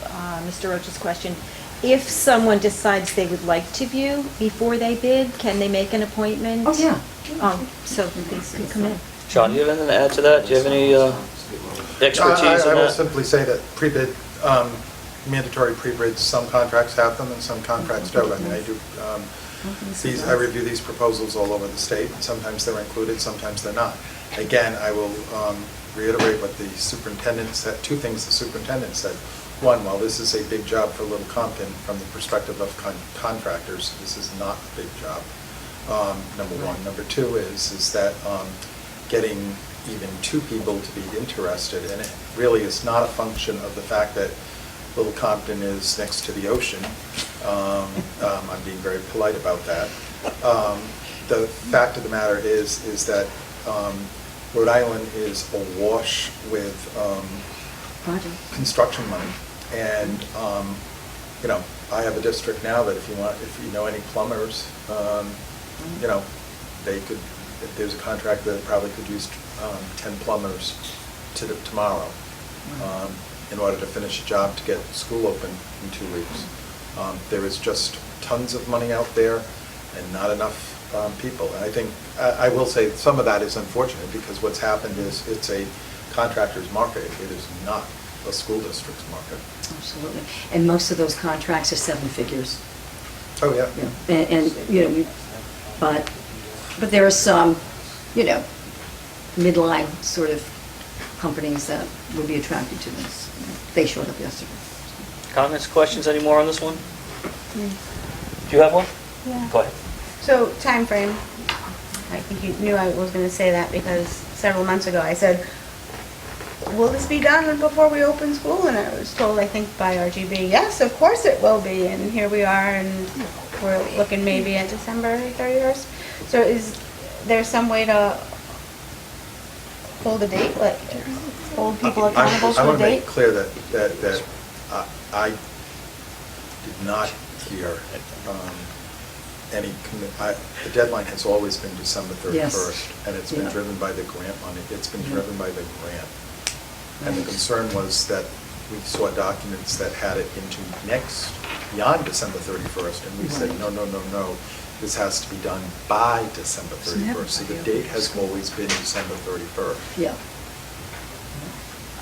Mr. Roach's question. If someone decides they would like to view before they bid, can they make an appointment? Oh, yeah. So these can come in. John, do you have anything to add to that? Do you have any expertise in I will that? simply say that pre-bid, mandatory pre-bids, some contracts have them and some contracts don't. I mean, I review these proposals all over the state, and sometimes they're included, sometimes they're not. Again, I will reiterate what the superintendent said, 2 things the superintendent said. One, while this is a big job for Little Compton from the perspective of contractors, this is not a big job, number one. Number 2 is that getting even 2 people to be interested, and it really is not a function of the fact that Little Compton is next to the ocean. I'm being very polite about that. The fact of the matter is that Rhode Island is awash with construction money, and I have a district now that if you know any plumbers, they could. If there's a contract that probably could use 10 plumbers tomorrow in order to finish a job to get school open in 2 weeks. There is just tons of money out there and not enough people. And I think, I will say some of that is unfortunate because what's happened is it's a contractor's market. It is not a school district's market. Absolutely. And most of those contracts are 7 figures. Oh, yeah. But there are some midline sort of companies that would be attracted to this. They showed up yesterday. Comments, questions anymore on this one? Do you have one? Yeah. Go ahead. So, time frame. I think you knew I was going to say that because several months ago I said, will this be done before we open school? And I was told, I think by RGB, yes, of course it will be. And here we are, and we're looking maybe at December 31st. So is there some way to hold a date, like hold people accountable I to a want to date? make clear that I did not hear any, the deadline has always been December 31st. Yes. And it's been Yeah. driven by the grant money, it's been Yeah. driven by the grant. And the Right. concern was that we saw documents that had it into next, beyond December 31st, and we said, Right. no, this has to be done by December It's never 31st. So the by date has always been December 31st. Yeah.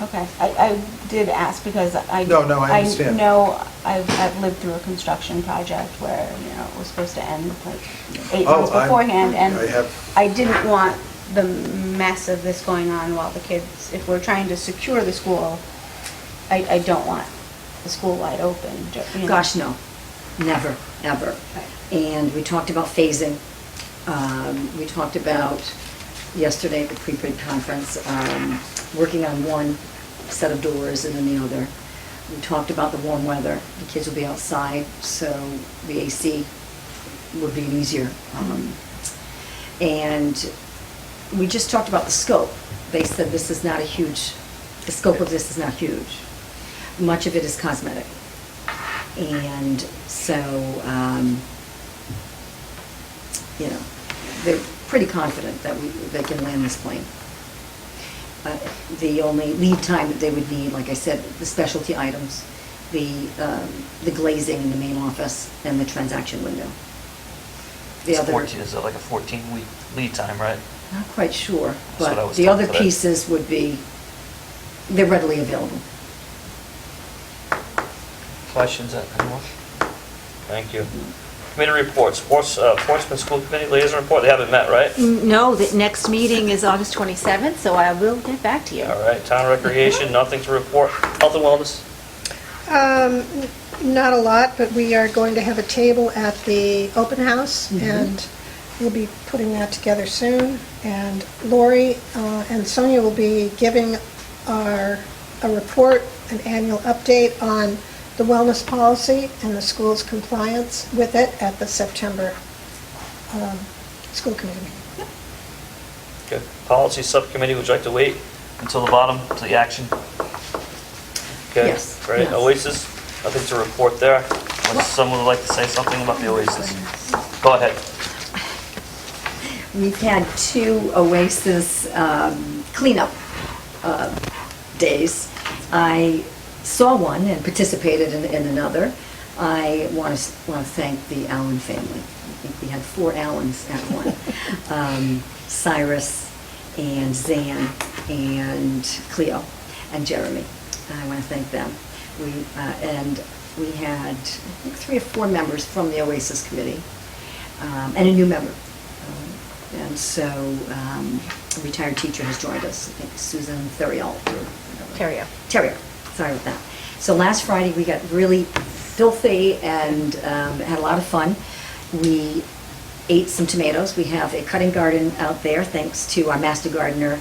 Okay, I did ask because I. No, I understand. I know I've lived through a construction project where, it was supposed to end like 8 months Oh, beforehand, and I have- I didn't want the mess of this going on while the kids, if we're trying to secure the school, I don't want the school wide open. Gosh, no, never, ever. And we talked about phasing. We talked about yesterday at the pre-bid conference, working on one set of doors and then the other. We talked about the warm weather. The kids will be outside, so the AC would be easier. And we just talked about the scope. They said this is not a huge, the scope of this is not huge. Much of it is cosmetic. And so, they're pretty confident that they can land this plane. The only lead time that they would need, like I said, the specialty items, the glazing in the main office, and the transaction window. The It's other, 14, is it like a 14-week lead time, right? not quite sure, That's what I but was the told other today. pieces would be, they're readily available. Questions anymore? Thank you. Committee reports, Portsmouth School Committee Liaison Report, they haven't met, right? No, the next meeting is August 27th, so I will get back to you. All right, Town Recreation, nothing to report. Health and Wellness, Not a lot, but we are going to have a table at the open house, and we'll be putting that together soon. And Lori and Sonia will be giving a report, an annual update on the wellness policy and the school's compliance with it at the September school committee meeting. good. Policy Subcommittee, would you like to wait until the bottom, to the action? Okay, Yes, great. yes. Oasis, nothing to report there. Unless someone would like to say something about the Oasis. Go ahead. We've had 2 Oasis cleanup days. I saw one and participated in another. I want to thank the Allen family. I think we had 4 Allens at one. Cyrus and Zan and Cleo and Jeremy. I want to thank them. And we had, I think, 3 or 4 members from the Oasis committee and a new member. And so a retired teacher has joined us, I think Susan Theriault. Terrier, sorry about that. So last Friday, we got really filthy and had a lot of fun. We ate some tomatoes. We have a cutting garden out there, thanks to our master gardener,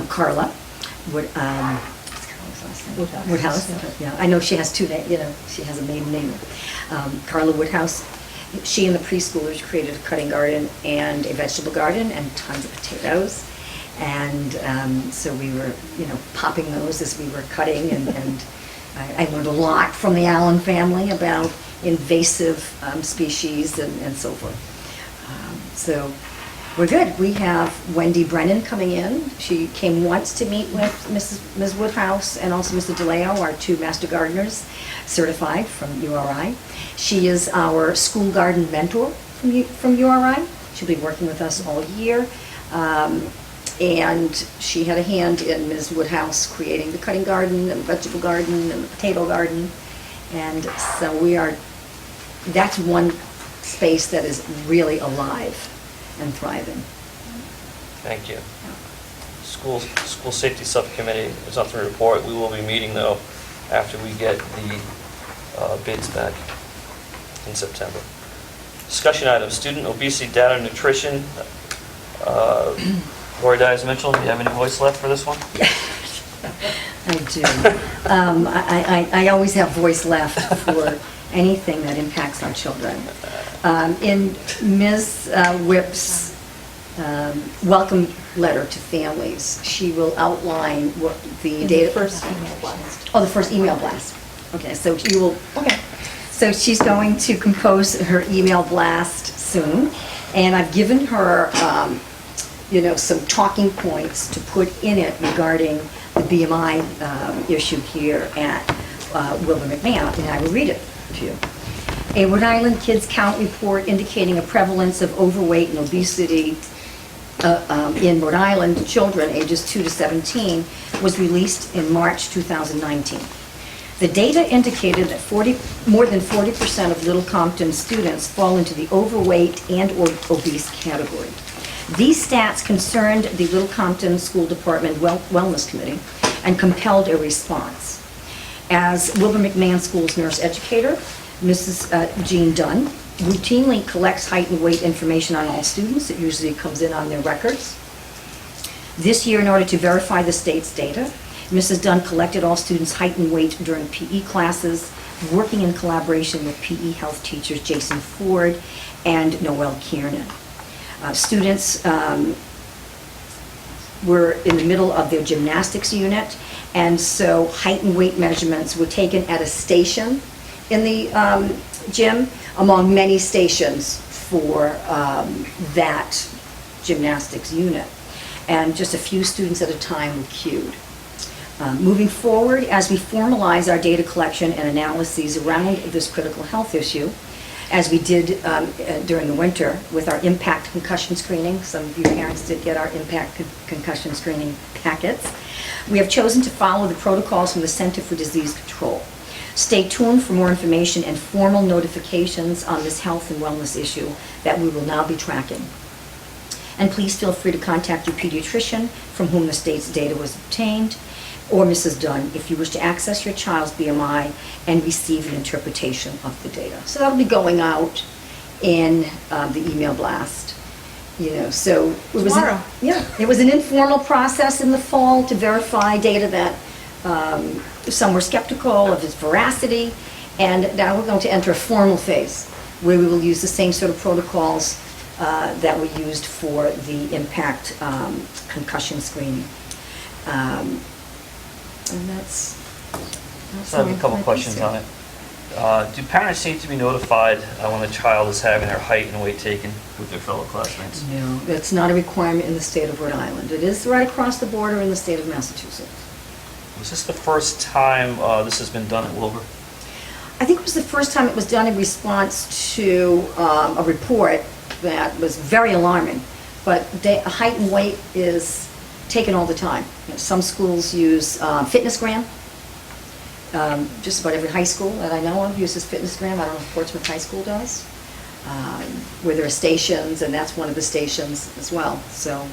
Carla Woodhouse. Yeah, I know she has 2 names, she has a maiden name. Carla Woodhouse. She and the preschoolers created a cutting garden and a vegetable garden and tons of potatoes. And so we were, popping those as we were cutting, and I learned a lot from the Allen family about invasive species and so forth. So we're good. We have Wendy Brennan coming in. She came once to meet with Ms. Woodhouse and also Mr. DeLeo, our 2 master gardeners, certified from URI. She is our school garden mentor from URI. She'll be working with us all year. And she had a hand in Ms. Woodhouse creating the cutting garden and the vegetable garden and the potato garden. And so that's one space that is really alive and thriving. Thank you. School Safety Subcommittee, there's nothing to report. We will be meeting, though, after we get the bids back in September. Discussion items, student obesity data and nutrition. Lori Dyes Mitchell, do you have any voice left for this one? I do. I always have voice left for anything that impacts our children. In Ms. Whip's welcome letter to families, she will outline what the data... The first email blast. Oh, the first email blast. Okay, so you will, okay. So she's going to compose her email blast soon, and I've given her, some talking points to put in it regarding the BMI issue here at Wilbur McMahon, and I will read it to you. A Rhode Island Kids Count report indicating a prevalence of overweight and obesity in Rhode Island children ages 2 to 17 was released in March 2019. The data indicated that more than 40% of Little Compton students fall into the overweight and/or obese category. These stats concerned the Little Compton School Department Wellness Committee and compelled a response. As Wilbur McMahon School's nurse educator, Mrs. Jean Dunn routinely collects height and weight information on all students. It usually comes in on their records. This year, in order to verify the state's data, Mrs. Dunn collected all students' height and weight during PE classes, working in collaboration with PE health teachers Jason Ford and Noel Kiernan. Students were in the middle of their gymnastics unit, and so height and weight measurements were taken at a station in the gym among many stations for that gymnastics unit. And just a few students at a time were cued. Moving forward, as we formalize our data collection and analyses around this critical health issue, as we did during the winter with our impact concussion screening, some of you parents did get our impact concussion screening packets, we have chosen to follow the protocols from the Center for Disease Control. Stay tuned for more information and formal notifications on this health and wellness issue that we will now be tracking. And please feel free to contact your pediatrician from whom the state's data was obtained, or Mrs. Dunn if you wish to access your child's BMI and receive an interpretation of the data. So that'll be going out in the email blast. So it was Tomorrow. It was an informal process in the fall to verify data that some were skeptical of its veracity, and now we're going to enter a formal phase where we will use the same sort of protocols that we used for the impact concussion screening. And that's So I have a couple my questions piece on it. Do parents need to be notified when a child is having their height and weight taken with their fellow classmates? No, that's not a requirement in the state of Rhode Island. It is right across the border in the state of Massachusetts. Was this the first time this has been done at Wilbur? I think it was the first time it was done in response to a report that was very alarming. But height and weight is taken all the time. Some schools use FitnessGram. Just about every high school that I know of uses FitnessGram. I don't know if Portsmouth High School does. Where there are stations, and that's one of the stations as well. So.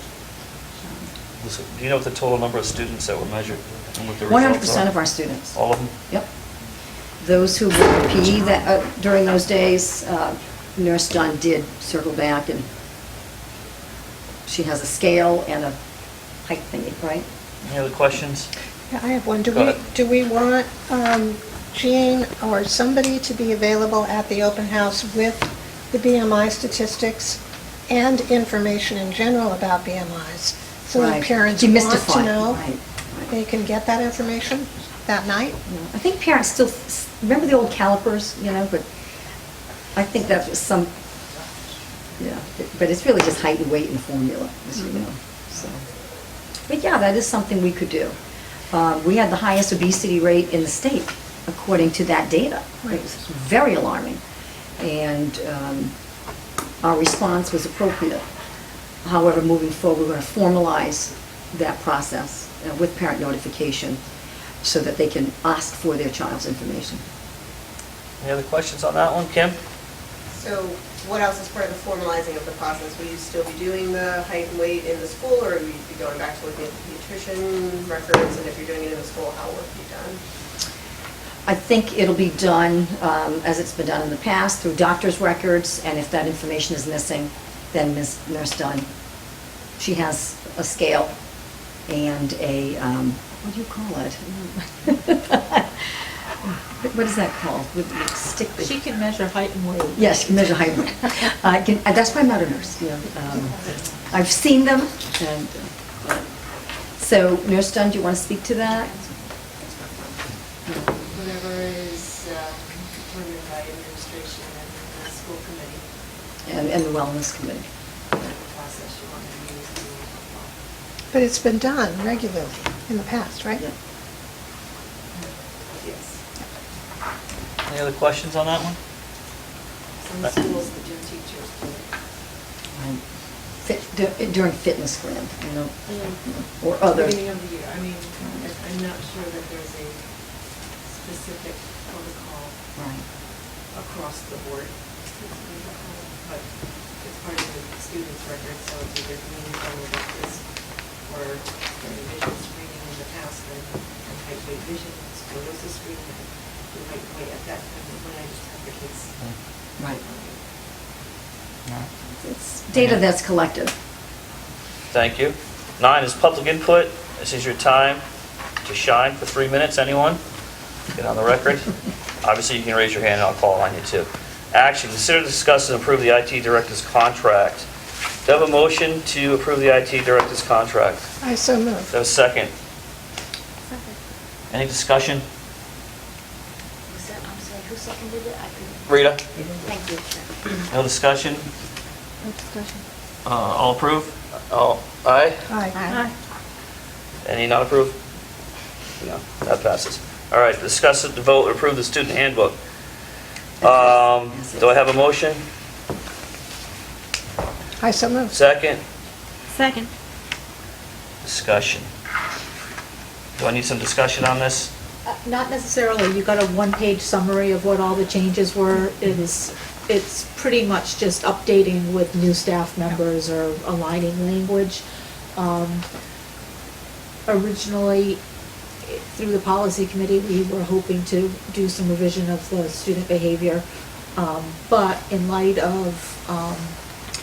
Do you know what the total number of students that were measured and what the results are? 100% of our students. All of them? Yep. Those who were in PE that, during those days, Nurse Dunn did circle back, and she has a scale and a height thingy, right? Any other questions? Yeah, I have one. Go ahead. Do we want Jean or somebody to be available at the open house with the BMI statistics and information in general about BMIs? So that Right. parents want Demystify. to know, Right. they can get that information that night? I think parents still, remember the old calipers, but I think that was some, but it's really just height and weight and formula, as you know, so. But yeah, that is something we could do. We had the highest obesity rate in the state, according to that data. It was very alarming, and our response was appropriate. However, moving forward, we're going to formalize that process with parent notification so that they can ask for their child's information. Any other questions on that one, Kim? So what else is part of the formalizing of the process? Will you still be doing the height and weight in the school, or will you be going back to looking at the nutrition records? And if you're doing it in the school, how will it be done? I think it'll be done, as it's been done in the past, through doctor's records, and if that information is missing, then Ms. Nurse Dunn, she has a scale and a, what do you call it? What is that called? With the stick that- She can measure height and weight. Yes, can measure height. That's why I'm not a nurse, you know. I've seen them, and, so, Nurse Dunn, do you want to speak to that? Whatever is determined by administration and the school committee, And the wellness committee. process you want to use. But it's been done regularly in the past, right? Yeah. Yes. Any other questions on that one? Some schools, the gym teachers do it. During fitness grant, you know, or other. Beginning of the year, I mean, I'm not sure that there's a specific protocol Right. across the board, but it's part of the student's record, so it's either meaningful or this, or vision screening in the past, and height, weight, vision, scoliosis screening, we might wait at that time when I just have the kids. Right. It's data that's collected. Thank you. 9 is public input. This is your time to shine for 3 minutes. Anyone? Get on the record. Obviously, you can raise your hand and I'll call on you too. Action, consider, discuss, and approve the IT director's contract. Do I have a motion to approve the IT director's contract? I so Do I move. have a second? Any discussion? I'm sorry, who seconded it? I couldn't. Rita? Thank you. No discussion? No discussion. All approve? All aye? Aye. Any not approve? No, that passes. All right, discuss it, vote, and approve the student handbook. Do I have a motion? I so move. Second? Second. Discussion. Do I need some discussion on this? Not necessarily. You got a one-page summary of what all the changes were. It's pretty much just updating with new staff members or aligning language. Originally, through the policy committee, we were hoping to do some revision of the student behavior. But in light of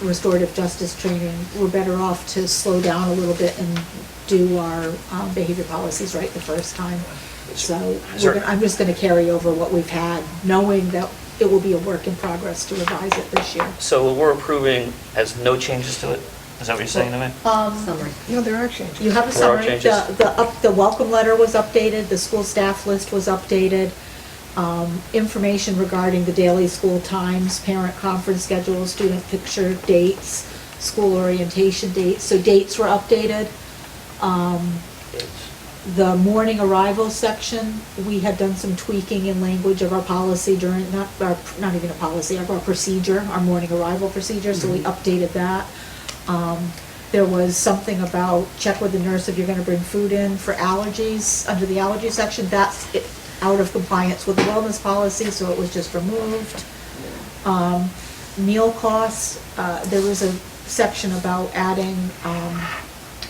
restorative justice training, we're better off to slow down a little bit and do our behavior policies right the first time. So I'm just going to carry over what we've had, knowing that it will be a work in progress to revise it this year. So what we're approving has no changes to it? Is that what you're saying to me? Summary. No, there are changes. You have a There are summary. changes. The welcome letter was updated, the school staff list was updated, information regarding the daily school times, parent conference schedules, student picture dates, school orientation dates, so dates were updated. The morning arrival section, we had done some tweaking in language of our policy during, not even a policy, of our procedure, our morning arrival procedure, so we updated that. There was something about check with the nurse if you're gonna bring food in for allergies, under the allergy section, that's out of compliance with the wellness policy, so it was just removed. Meal costs, there was a section about adding,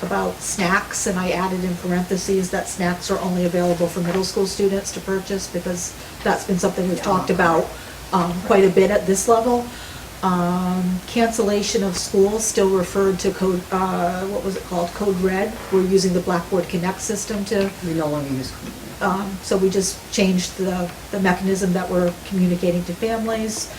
about snacks, and I added in parentheses that snacks are only available for middle school students to purchase, because that's been something we've talked about quite a bit at this level. Cancellation of schools still referred to code, what was it called, Code Red. We're using the Blackboard Connect system to, We no longer use. so we just changed the mechanism that we're communicating to families.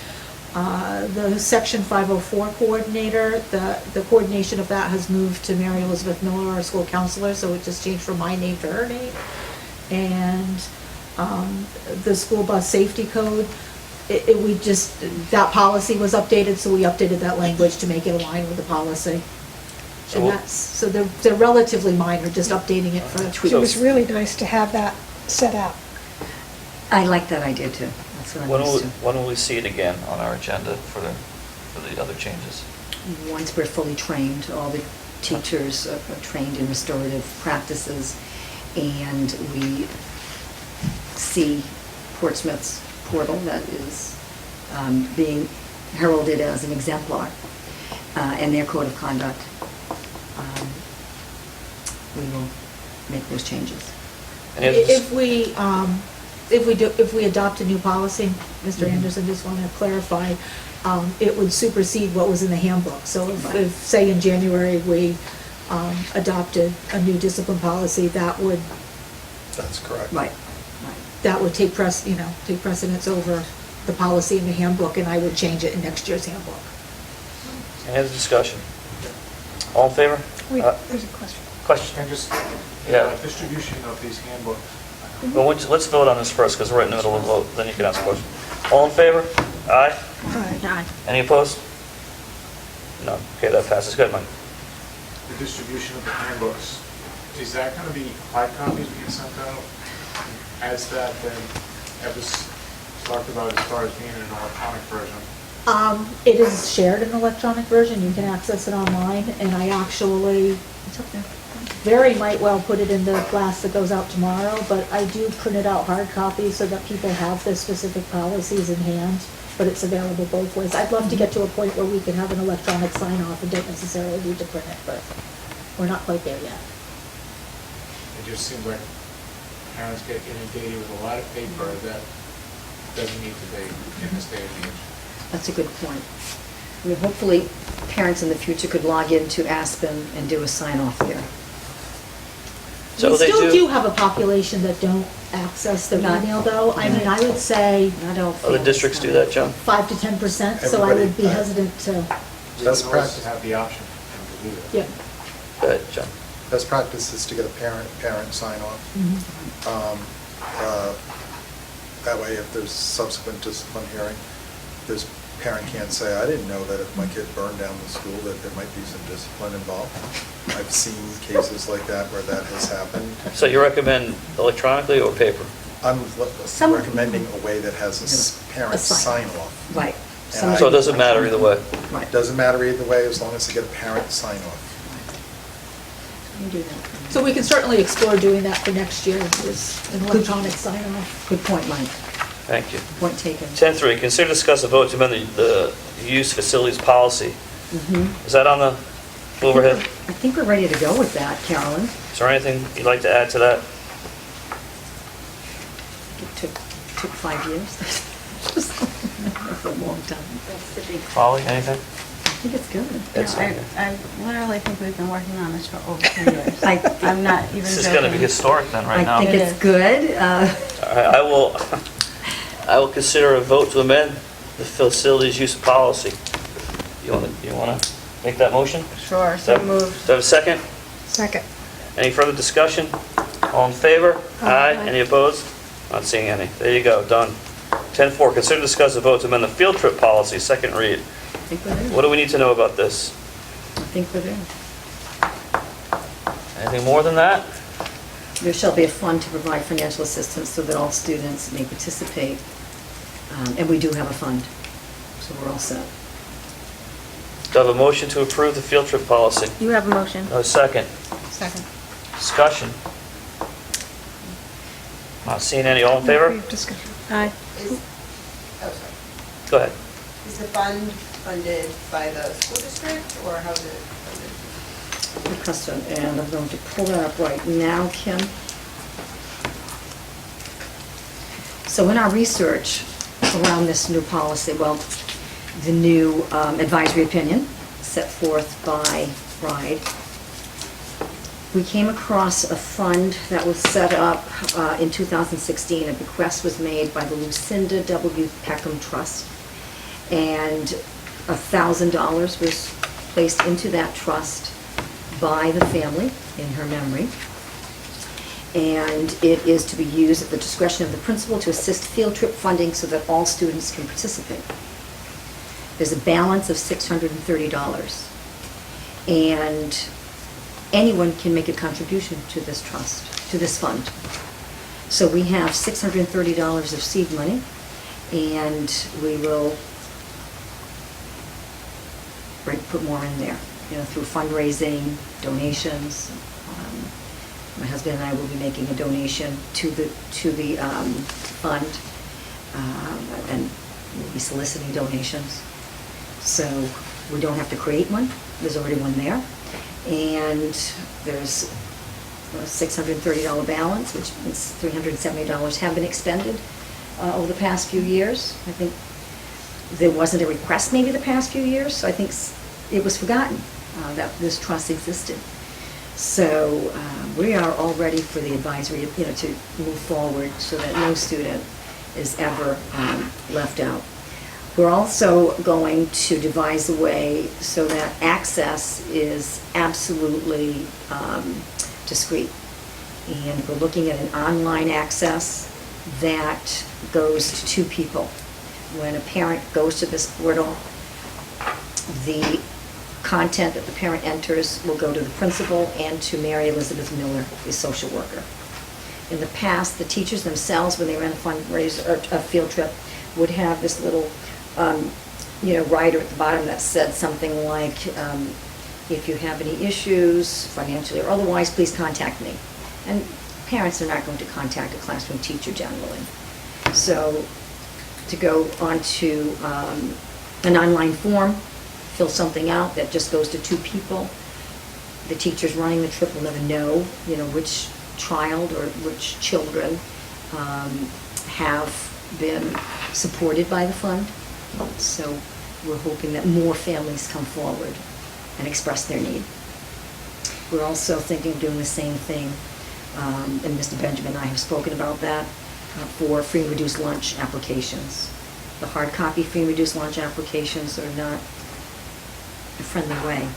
The Section 504 coordinator, the coordination of that has moved to Mary Elizabeth Miller, our school counselor, so it just changed from my name to her name. And the school bus safety code, that policy was updated, so we updated that language to make it align with the policy. So they're relatively minor, just updating it for. It was really nice to have that set out. I like that idea too. That's what I'm used to. When will we see it again on our agenda for the other changes? Once we're fully trained, all the teachers are trained in restorative practices, and we see Portsmouth's portal that is being heralded as an exemplar in their code of conduct. We will make those changes. Any other If we adopt a new policy, Mr. Anderson, just want to clarify, it would supersede what was in the handbook. So if, say, in January, we adopted a new discipline policy, that would That's correct. Right. take precedence over the policy in the handbook, and I would change it in next year's handbook. Any other discussion? All in favor? Wait, there's a question. Question? And just, Yeah. distribution of these handbooks. Well, let's vote on this first, because we're right in the middle of the vote, then you can ask a question. All in favor? Aye? Aye. Any opposed? No. Okay, that passes. Good, Mike. The distribution of the handbooks, is that going to be hard copies being sent out? As that then, that was talked about as far as being an electronic version? It is shared in electronic version, you can access it online, and I actually, Very might well put it in the blast that goes out tomorrow, but I do print it out hard copies so that people have the specific policies in hand, but it's available both ways. I'd love to get to a point where we can have an electronic sign-off and don't necessarily need to print it, but we're not quite there yet. It just seems like parents get inundated with a lot of paper that doesn't need to be in this day and age. That's a good point. I mean, hopefully, parents in the future could log into Aspen and do a sign-off there. So We they still do- do have a population that don't access their Not- email, though. I mean, I would say Not all Other districts do that, John? 5 to 10%, so I would be Everybody- hesitant to, Best You always practice. have the option to do that. yeah. Go ahead, John. Best practice is to get a parent sign off. That way, if there's subsequent discipline hearing, this parent can't say, I didn't know that if my kid burned down the school, that there might be some discipline involved. I've seen cases like that where that has happened. So you recommend electronically or paper? I'm Some- recommending a way that has parent A sign. sign off. Right. And So it doesn't matter either way? Right. Doesn't matter either way, as long as they get a parent sign off. You can do that. So we can certainly explore doing that for next year, is an electronic sign-off. Good point, Mike. Thank you. Point taken. 10.3, consider discuss a vote to amend the use facilities policy. Is that on the overhead? I think we're ready to go with that, Carolyn. Is there anything you'd like to add to that? It took 5 years. That's a long time. Holly, anything? I think it's good. It's No, I literally think we've been working on this for over 2 years. I'm not even joking. This is going to be historic then, right now. I think It it's is. good. All right, I will consider a vote to amend the facilities use policy. You want to make that motion? Sure, so moved. Do I have a second? Second. Any further discussion? All in favor? Aye. Any opposed? Not seeing any. There you go, done. 10.4, consider discuss a vote to amend the field trip policy, second read. I think we're there. What do we need to know about this? I think we're there. Anything more than that? There shall be a fund to provide financial assistance so that all students may participate. And we do have a fund, so we're all set. Do I have a motion to approve the field trip policy? You have a motion. No, second. Second. Discussion. Not seeing any. All in favor? Brief discussion. Aye. Go ahead. Is the fund funded by the school district, or how is it funded? Good question, and I'm going to pull that up right now, Kim. So in our research around this new policy, well, the new advisory opinion set forth by RIDE, we came across a fund that was set up in 2016. A bequest was made by the Lucinda W. Peckham Trust, and $1,000 was placed into that trust by the family in her memory. And it is to be used at the discretion of the principal to assist field trip funding so that all students can participate. There's a balance of $630. And anyone can make a contribution to this trust, to this fund. So we have $630 of seed money, and we will put more in there, through fundraising, donations. My husband and I will be making a donation to the fund, and we'll be soliciting donations. So we don't have to create one, there's already one there. And there's a $630 balance, which means $370 have been expended over the past few years. I think there wasn't a request maybe the past few years, so I think it was forgotten that this trust existed. So we are all ready for the advisory, to move forward so that no student is ever left out. We're also going to devise a way so that access is absolutely discreet. And we're looking at an online access that goes to two people. When a parent goes to this portal, the content that the parent enters will go to the principal and to Mary Elizabeth Miller, the social worker. In the past, the teachers themselves, when they ran a fundraiser or a field trip, would have this little, rider at the bottom that said something like, if you have any issues, financially or otherwise, please contact me. And parents are not going to contact a classroom teacher generally. So to go onto an online form, fill something out that just goes to two people. The teachers running the trip will never know, which child or which children have been supported by the fund. So we're hoping that more families come forward and express their need. We're also thinking of doing the same thing, and Mr. Benjamin and I have spoken about that, for free and reduced lunch applications. The hard copy free and reduced lunch applications are not a friendly way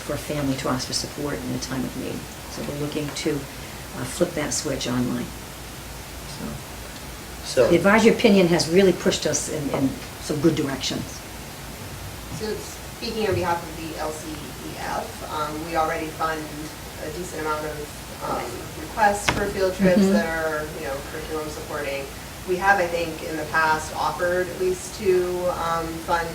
for a family to ask for support in a time of need. So we're looking to flip that switch online. So the advisory opinion has really pushed us in some good directions. So speaking on behalf of the LCEF, we already fund a decent amount of requests for field trips that are, curriculum supporting. We have, I think, in the past offered at least to fund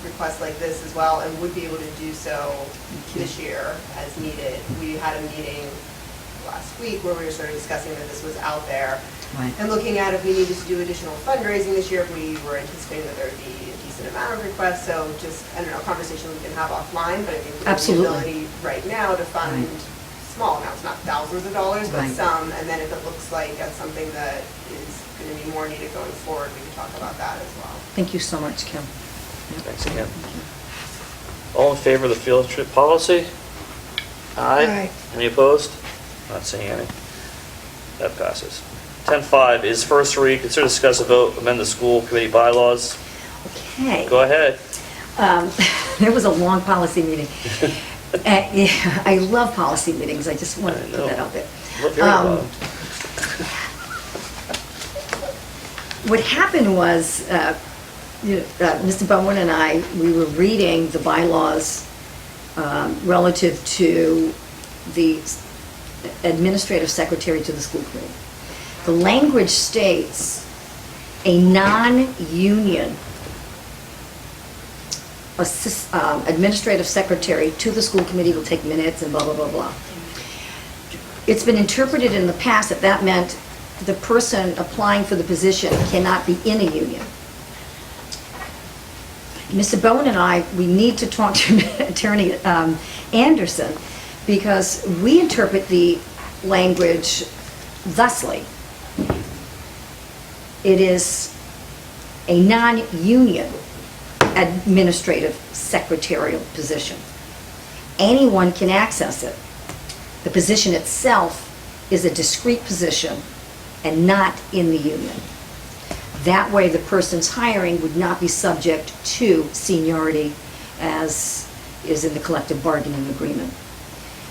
requests like this as well, and would be able to do so this year as needed. We had a meeting last week where we were sort of discussing that this was out there. Right. And looking at if we needed to do additional fundraising this year, if we were anticipating that there would be a decent amount of requests. So just, I don't know, a conversation we can have offline, but I think we have the ability right now to fund small amounts, not thousands of dollars, but some. And then if it looks like that's something that is going to be more needed going forward, we can talk about that as well. Thank you so much, Kim. Thanks again. All in favor of the field trip policy? Aye. Any opposed? Not seeing any. That passes. 10.5 is first read, consider, discuss, and vote, amend the school committee bylaws. Okay. Go ahead. There was a long policy meeting. I love policy meetings, I just wanted to put that out there. What happened was, Mr. Bowen and I, we were reading the bylaws relative to the administrative secretary to the school committee. The language states a non-union administrative secretary to the school committee will take minutes and blah, blah, blah, blah. It's been interpreted in the past that that meant the person applying for the position cannot be in a union. Mr. Bowen and I, we need to talk to Attorney Anderson, because we interpret the language thusly. It is a non-union administrative secretarial position. Anyone can access it. The position itself is a discrete position and not in the union. That way, the person's hiring would not be subject to seniority as is in the collective bargaining agreement.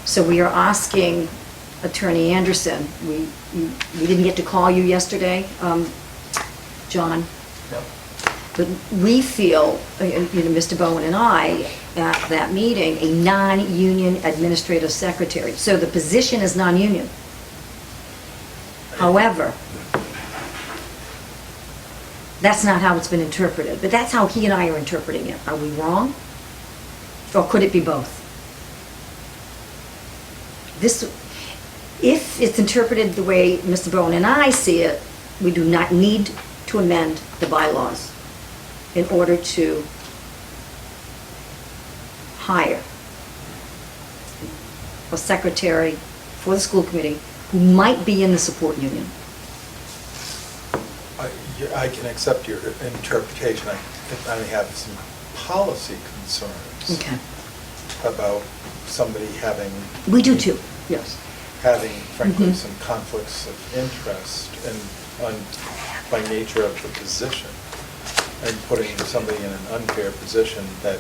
So we are asking Attorney Anderson, we didn't get to call you yesterday, John? No. But we feel, Mr. Bowen and I, at that meeting, a non-union administrative secretary. So the position is non-union. However, that's not how it's been interpreted, but that's how he and I are interpreting it. Are we wrong? Or could it be both? If it's interpreted the way Mr. Bowen and I see it, we do not need to amend the bylaws in order to hire a secretary for the school committee who might be in the support union. I can accept your interpretation. I think I have some policy concerns Okay. about somebody having. We do too, yes. Having frankly Mhm. some conflicts of interest and by nature of the position, and putting somebody in an unfair position that,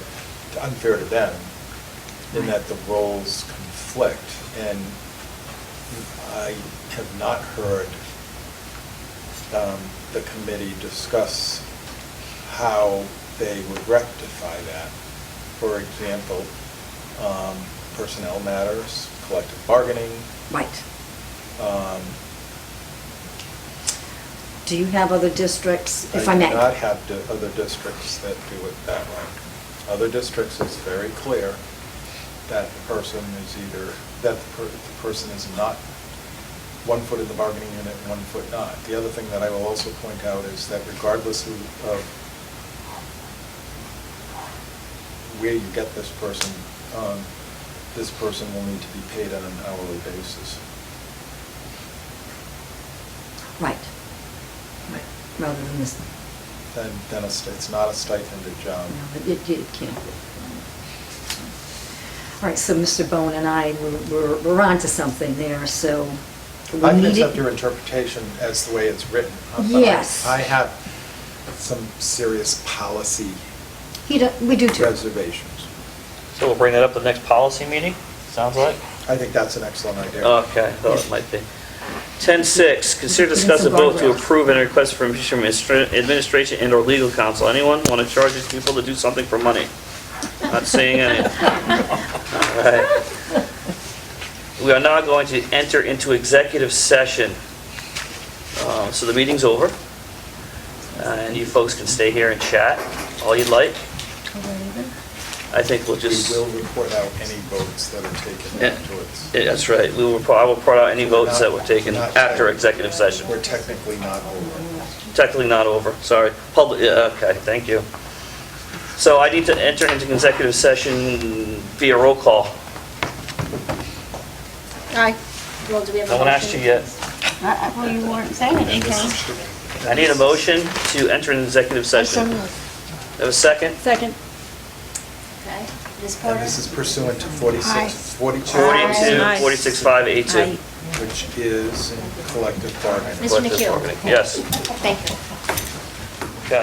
unfair to them, in that the roles conflict. And I have not heard the committee discuss how they would rectify that. For example, personnel matters, collective bargaining. Right. Do you have other districts, if I may? I do not have other districts that do it that way. Other districts, it's very clear that the person is either, that the person is not one foot in the bargaining unit and one foot not. The other thing that I will also point out is that regardless of where you get this person will need to be paid on an hourly basis. Right. Right. Rather than this, Then it's not a stipended job. no, it can't be. All right, so Mr. Bone and I, we're on to something there, so we I can need accept it. your interpretation as the way it's written. But Yes. I have some serious policy We do too. reservations. So we'll bring that up at the next policy meeting, sounds like? I think that's an excellent idea. Okay, thought it might be. 10.6, consider discuss a vote to approve any request for permission from administration and/or legal counsel. Anyone want to charge these people to do something for money? Not seeing any. All right. We are now going to enter into executive session. So the meeting's over. And you folks can stay here and chat all you'd like. I think we'll just... We will report out any votes that are taken Yeah. afterwards. Yeah, that's right. I will report out any votes that were taken Not after executive session. We're technically not over. Technically not over, sorry. Public, yeah, okay, thank you. So I need to enter into executive session via roll call. Aye. Well, do we have a No one asked you yet. Well, you weren't saying anything. I need a motion to enter an executive session. Have a second? Second. Okay. Ms. And Porter? this is pursuant to Aye. 42, Aye. 46.5A2. Aye. which is collective bargaining. Mr. Collective McHugh? bargaining. Yes. Thank you. Okay.